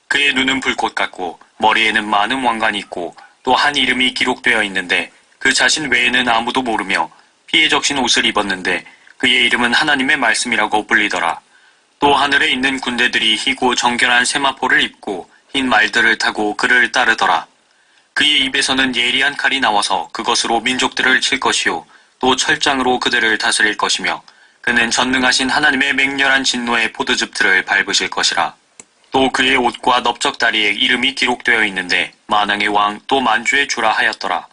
그의 눈은 불꽃 같고 머리에는 많은 왕관이 있고 또 한 이름이 기록되어 있는데 그 자신 외에는 아무도 모르며 피에 적신 옷을 입었는데 그의 이름은 하나님의 말씀이라고 불리더라. 또 하늘에 있는 군대들이 희고 정결한 세마포를 입고 흰 말들을 타고 그를 따르더라. 그의 입에서는 예리한 칼이 나와서 그것으로 민족들을 칠 것이요 또 철장으로 그들을 다스릴 것이며 그는 전능하신 하나님의 맹렬한 진노의 포도즙 틀을 밟으실 것이라. 또 그의 옷과 넓적다리에 이름이 기록되어 있는데 만왕의 왕 또 만주의 주라 하였더라.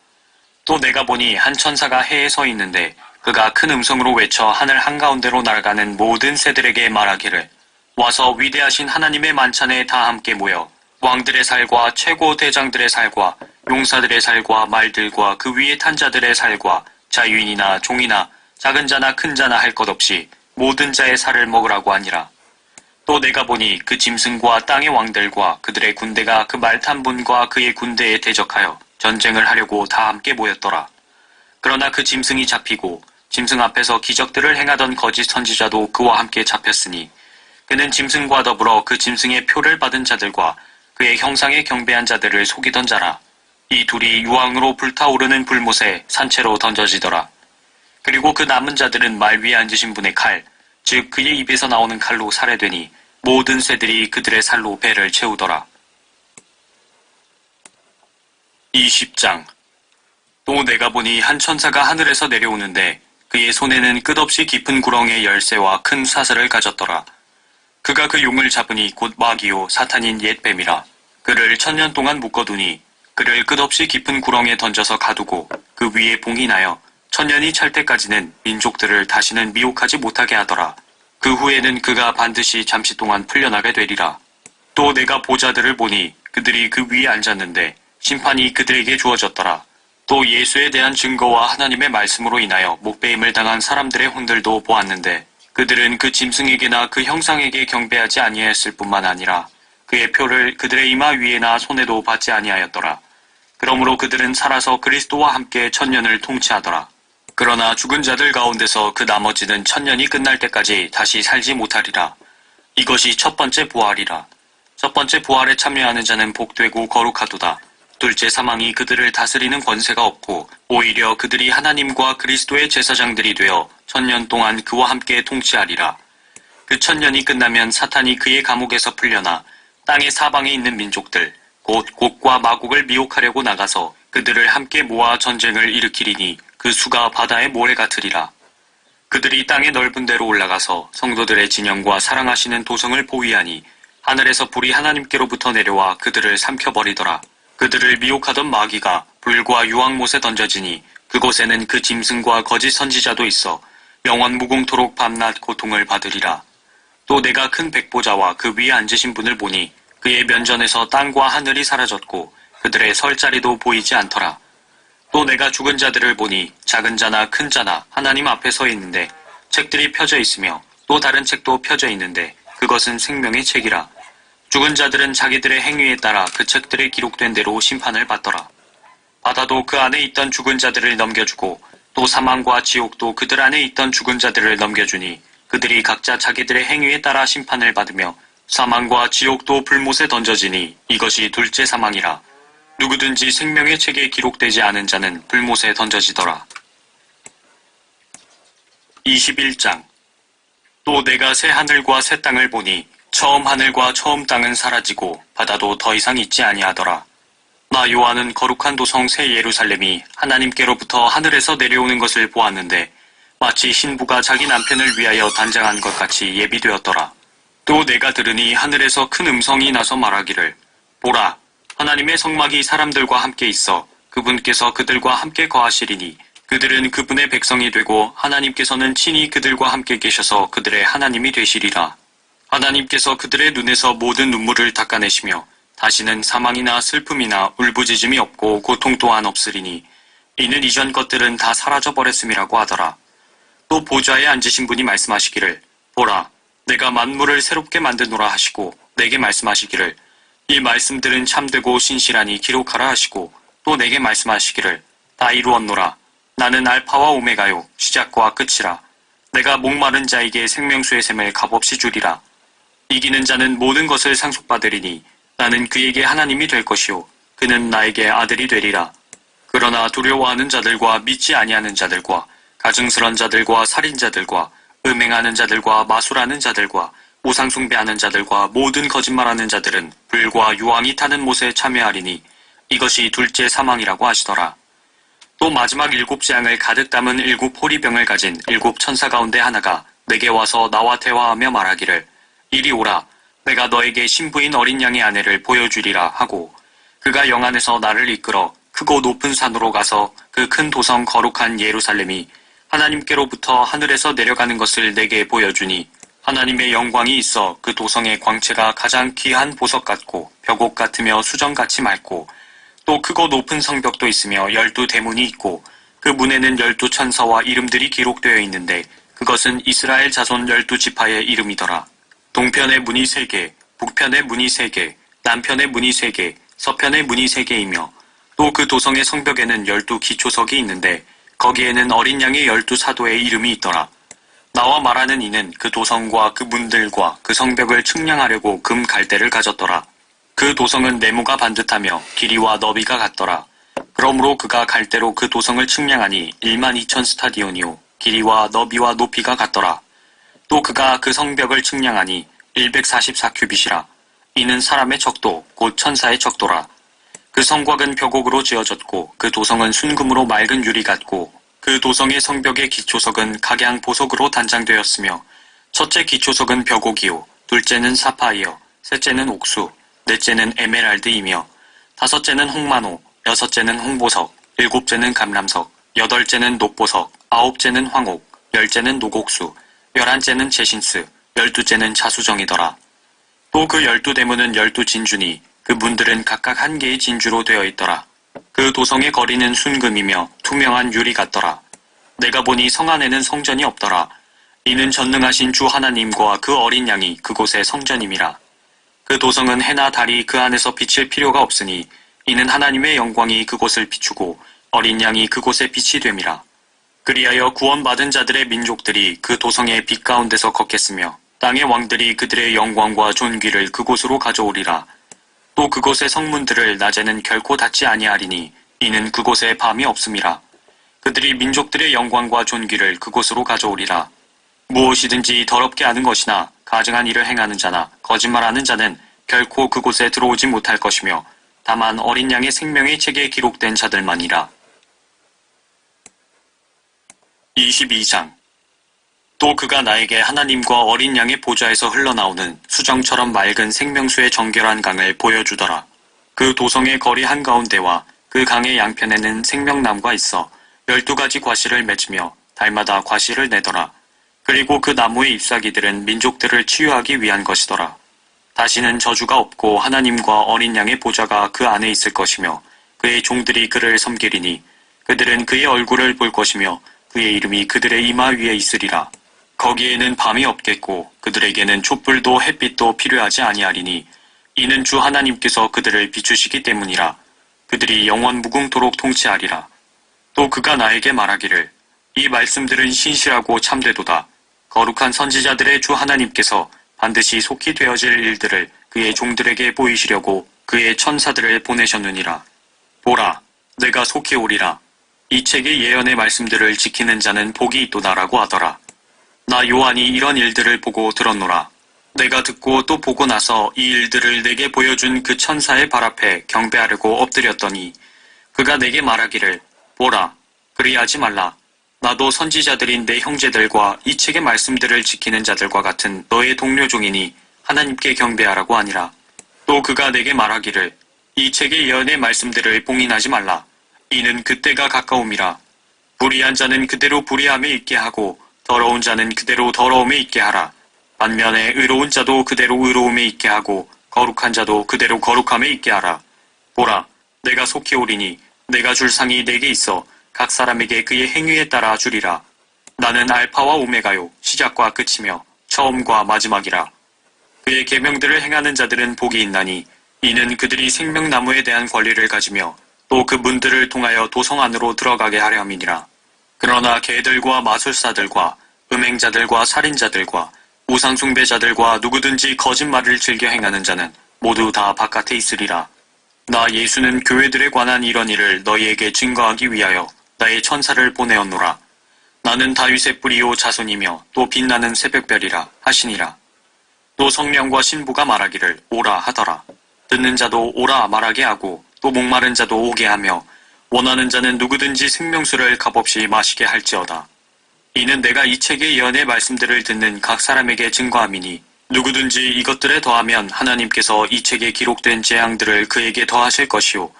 또 내가 보니 한 천사가 해에 서 있는데 그가 큰 음성으로 외쳐 하늘 한가운데로 날아가는 모든 새들에게 말하기를 와서 위대하신 하나님의 만찬에 다 함께 모여 왕들의 살과 최고 대장들의 살과 용사들의 살과 말들과 그 위에 탄 자들의 살과 자유인이나 종이나 작은 자나 큰 자나 할 것 없이 모든 자의 살을 먹으라고 하니라. 또 내가 보니 그 짐승과 땅의 왕들과 그들의 군대가 그 말 탄 분과 그의 군대에 대적하여 전쟁을 하려고 다 함께 모였더라. 그러나 그 짐승이 잡히고 짐승 앞에서 기적들을 행하던 거짓 선지자도 그와 함께 잡혔으니 그는 짐승과 더불어 그 짐승의 표를 받은 자들과 그의 형상에 경배한 자들을 속이던 자라. 이 둘이 유황으로 불타오르는 불못에 산채로 던져지더라. 그리고 그 남은 자들은 말 위에 앉으신 분의 칼, 즉 그의 입에서 나오는 칼로 살해되니 모든 새들이 그들의 살로 배를 채우더라. 20장. 또 내가 보니 한 천사가 하늘에서 내려오는데 그의 손에는 끝없이 깊은 구렁의 열쇠와 큰 사슬을 가졌더라. 그가 그 용을 잡으니 곧 마귀요 사탄인 옛뱀이라. 그를 1000년 동안 묶어두니 그를 끝없이 깊은 구렁에 던져서 가두고 그 위에 봉이 나여 1000년이 찰 때까지는 민족들을 다시는 미혹하지 못하게 하더라. 그 후에는 그가 반드시 잠시 동안 풀려나게 되리라. 또 내가 보자들을 보니 그들이 그 위에 앉았는데 심판이 그들에게 주어졌더라. 또 예수에 대한 증거와 하나님의 말씀으로 인하여 목배임을 당한 사람들의 혼들도 보았는데 그들은 그 짐승에게나 그 형상에게 경배하지 아니하였을 뿐만 아니라 그의 표를 그들의 이마 위에나 손에도 받지 아니하였더라. 그러므로 그들은 살아서 그리스도와 함께 1000년을 통치하더라. 그러나 죽은 자들 가운데서 그 나머지는 1000년이 끝날 때까지 다시 살지 못하리라. 이것이 첫 번째 부활이라. 첫 번째 부활에 참여하는 자는 복되고 거룩하도다. 둘째 사망이 그들을 다스리는 권세가 없고 오히려 그들이 하나님과 그리스도의 제사장들이 되어 1000년 동안 그와 함께 통치하리라. 그 1000년이 끝나면 사탄이 그의 감옥에서 풀려나 땅의 사방에 있는 민족들 곧 곡과 마곡을 미혹하려고 나가서 그들을 함께 모아 전쟁을 일으키리니 그 수가 바다의 모래 같으리라. 그들이 땅의 넓은 데로 올라가서 성도들의 진영과 사랑하시는 도성을 포위하니 하늘에서 불이 하나님께로부터 내려와 그들을 삼켜버리더라. 그들을 미혹하던 마귀가 불과 유황못에 던져지니 그곳에는 그 짐승과 거짓 선지자도 있어 영원 무궁토록 밤낮 고통을 받으리라. 또 내가 큰 백보자와 그 위에 앉으신 분을 보니 그의 면전에서 땅과 하늘이 사라졌고 그들의 설 자리도 보이지 않더라. 또 내가 죽은 자들을 보니 작은 자나 큰 자나 하나님 앞에 서 있는데 책들이 펴져 있으며 또 다른 책도 펴져 있는데 그것은 생명의 책이라. 죽은 자들은 자기들의 행위에 따라 그 책들에 기록된 대로 심판을 받더라. 바다도 그 안에 있던 죽은 자들을 넘겨주고 또 사망과 지옥도 그들 안에 있던 죽은 자들을 넘겨주니 그들이 각자 자기들의 행위에 따라 심판을 받으며 사망과 지옥도 불못에 던져지니 이것이 둘째 사망이라. 누구든지 생명의 책에 기록되지 않은 자는 불못에 던져지더라. 21장. 또 내가 새 하늘과 새 땅을 보니 처음 하늘과 처음 땅은 사라지고 바다도 더 이상 있지 아니하더라. 나 요한은 거룩한 도성 새 예루살렘이 하나님께로부터 하늘에서 내려오는 것을 보았는데 마치 신부가 자기 남편을 위하여 단장한 것 같이 예비되었더라. 또 내가 들으니 하늘에서 큰 음성이 나서 말하기를 보라, 하나님의 성막이 사람들과 함께 있어 그분께서 그들과 함께 거하시리니 그들은 그분의 백성이 되고 하나님께서는 친히 그들과 함께 계셔서 그들의 하나님이 되시리라. 하나님께서 그들의 눈에서 모든 눈물을 닦아내시며 다시는 사망이나 슬픔이나 울부짖음이 없고 고통 또한 없으리니 이는 이전 것들은 다 사라져버렸음이라고 하더라. 또 보좌에 앉으신 분이 말씀하시기를 보라, 내가 만물을 새롭게 만드노라 하시고 내게 말씀하시기를 이 말씀들은 참되고 신실하니 기록하라 하시고 또 내게 말씀하시기를 다 이루었노라. 나는 알파와 오메가요 시작과 끝이라. 내가 목마른 자에게 생명수의 샘을 값없이 주리라. 이기는 자는 모든 것을 상속받으리니 나는 그에게 하나님이 될 것이요 그는 나에게 아들이 되리라. 그러나 두려워하는 자들과 믿지 아니하는 자들과 가증스런 자들과 살인자들과 음행하는 자들과 마술하는 자들과 우상 숭배하는 자들과 모든 거짓말하는 자들은 불과 유황이 타는 못에 참여하리니 이것이 둘째 사망이라고 하시더라. 또 마지막 7 재앙을 가득 담은 7 호리병을 가진 7 천사 가운데 하나가 내게 와서 나와 대화하며 말하기를 이리 오라, 내가 너에게 신부인 어린 양의 아내를 보여주리라 하고 그가 영안에서 나를 이끌어 크고 높은 산으로 가서 그 큰 도성 거룩한 예루살렘이 하나님께로부터 하늘에서 내려가는 것을 내게 보여주니 하나님의 영광이 있어 그 도성의 광채가 가장 귀한 보석 같고 벽옥 같으며 수정같이 맑고 또 크고 높은 성벽도 있으며 12 대문이 있고 그 문에는 12 천사와 이름들이 기록되어 있는데 그것은 이스라엘 자손 12지파의 이름이더라. 동편의 문이 3개, 북편의 문이 3개, 남편의 문이 3개, 서편의 문이 3개이며 또 그 도성의 성벽에는 12 기초석이 있는데 거기에는 어린 양의 12 사도의 이름이 있더라. 나와 말하는 이는 그 도성과 그 문들과 그 성벽을 측량하려고 금 갈대를 가졌더라. 그 도성은 네모가 반듯하며 길이와 너비가 같더라. 그러므로 그가 갈대로 그 도성을 측량하니 12,000 스타디온이요 길이와 너비와 높이가 같더라. 또 그가 그 성벽을 측량하니 144큐빗이라. 이는 사람의 척도 곧 천사의 척도라. 그 성곽은 벽옥으로 지어졌고 그 도성은 순금으로 맑은 유리 같고 그 도성의 성벽의 기초석은 각양 보석으로 단장되었으며 첫째 기초석은 벽옥이요 둘째는 사파이어 셋째는 옥수 넷째는 에메랄드이며 다섯째는 홍마노 여섯째는 홍보석 일곱째는 감람석 여덟째는 녹보석 아홉째는 황옥 열째는 노곡수 11째는 제신스 12째는 자수정이더라. 또 그 12대문은 12진주니 그 문들은 각각 한 개의 진주로 되어 있더라. 그 도성의 거리는 순금이며 투명한 유리 같더라. 내가 보니 성 안에는 성전이 없더라. 이는 전능하신 주 하나님과 그 어린 양이 그곳의 성전임이라. 그 도성은 해나 달이 그 안에서 비칠 필요가 없으니 이는 하나님의 영광이 그곳을 비추고 어린 양이 그곳의 빛이 됨이라. 그리하여 구원받은 자들의 민족들이 그 도성의 빛 가운데서 걷겠으며 땅의 왕들이 그들의 영광과 존귀를 그곳으로 가져오리라. 또 그곳의 성문들을 낮에는 결코 닫지 아니하리니 이는 그곳에 밤이 없음이라. 그들이 민족들의 영광과 존귀를 그곳으로 가져오리라. 무엇이든지 더럽게 하는 것이나 가증한 일을 행하는 자나 거짓말하는 자는 결코 그곳에 들어오지 못할 것이며 다만 어린 양의 생명의 책에 기록된 자들만이라. 22장. 또 그가 나에게 하나님과 어린 양의 보좌에서 흘러나오는 수정처럼 맑은 생명수의 정결한 강을 보여주더라. 그 도성의 거리 한가운데와 그 강의 양편에는 생명나무가 있어 12가지 과실을 맺으며 달마다 과실을 내더라. 그리고 그 나무의 잎사귀들은 민족들을 치유하기 위한 것이더라. 다시는 저주가 없고 하나님과 어린 양의 보좌가 그 안에 있을 것이며 그의 종들이 그를 섬기리니 그들은 그의 얼굴을 볼 것이며 그의 이름이 그들의 이마 위에 있으리라. 거기에는 밤이 없겠고 그들에게는 촛불도 햇빛도 필요하지 아니하리니 이는 주 하나님께서 그들을 비추시기 때문이라. 그들이 영원 무궁토록 통치하리라. 또 그가 나에게 말하기를 이 말씀들은 신실하고 참되도다. 거룩한 선지자들의 주 하나님께서 반드시 속히 되어질 일들을 그의 종들에게 보이시려고 그의 천사들을 보내셨느니라. 보라, 내가 속히 오리라. 이 책의 예언의 말씀들을 지키는 자는 복이 있도다라고 하더라. 나 요한이 이런 일들을 보고 들었노라. 내가 듣고 또 보고 나서 이 일들을 내게 보여준 그 천사의 발 앞에 경배하려고 엎드렸더니 그가 내게 말하기를 보라, 그리하지 말라. 나도 선지자들인 내 형제들과 이 책의 말씀들을 지키는 자들과 같은 너의 동료 종이니 하나님께 경배하라고 하니라. 또 그가 내게 말하기를 이 책의 예언의 말씀들을 봉인하지 말라. 이는 그때가 가까움이라. 불의한 자는 그대로 불의함에 있게 하고 더러운 자는 그대로 더러움에 있게 하라. 반면에 의로운 자도 그대로 의로움에 있게 하고 거룩한 자도 그대로 거룩함에 있게 하라. 보라, 내가 속히 오리니 내가 줄 상이 내게 있어 각 사람에게 그의 행위에 따라 주리라. 나는 알파와 오메가요 시작과 끝이며 처음과 마지막이라. 그의 계명들을 행하는 자들은 복이 있나니 이는 그들이 생명나무에 대한 권리를 가지며 또 그 문들을 통하여 도성 안으로 들어가게 하려 함이니라. 그러나 개들과 마술사들과 음행자들과 살인자들과 우상숭배자들과 누구든지 거짓말을 즐겨 행하는 자는 모두 다 바깥에 있으리라. 나 예수는 교회들에 관한 이런 일을 너희에게 증거하기 위하여 나의 천사를 보내었노라. 나는 다윗의 뿌리요 자손이며 또 빛나는 새벽별이라 하시니라. 또 성령과 신부가 말하기를 오라 하더라. 듣는 자도 오라 말하게 하고 또 목마른 자도 오게 하며 원하는 자는 누구든지 생명수를 값없이 마시게 할지어다. 이는 내가 이 책의 예언의 말씀들을 듣는 각 사람에게 증거함이니 누구든지 이것들에 더하면 하나님께서 이 책에 기록된 재앙들을 그에게 더하실 것이요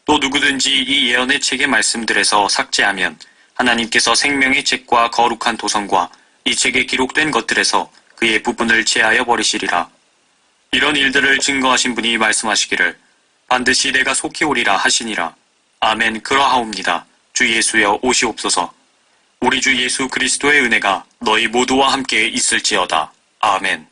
또 누구든지 이 예언의 책의 말씀들에서 삭제하면 하나님께서 생명의 책과 거룩한 도성과 이 책에 기록된 것들에서 그의 부분을 제하여 버리시리라. 이런 일들을 증거하신 분이 말씀하시기를 반드시 내가 속히 오리라 하시니라. 아멘. 그러하옵니다. 주 예수여 오시옵소서. 우리 주 예수 그리스도의 은혜가 너희 모두와 함께 있을지어다. 아멘.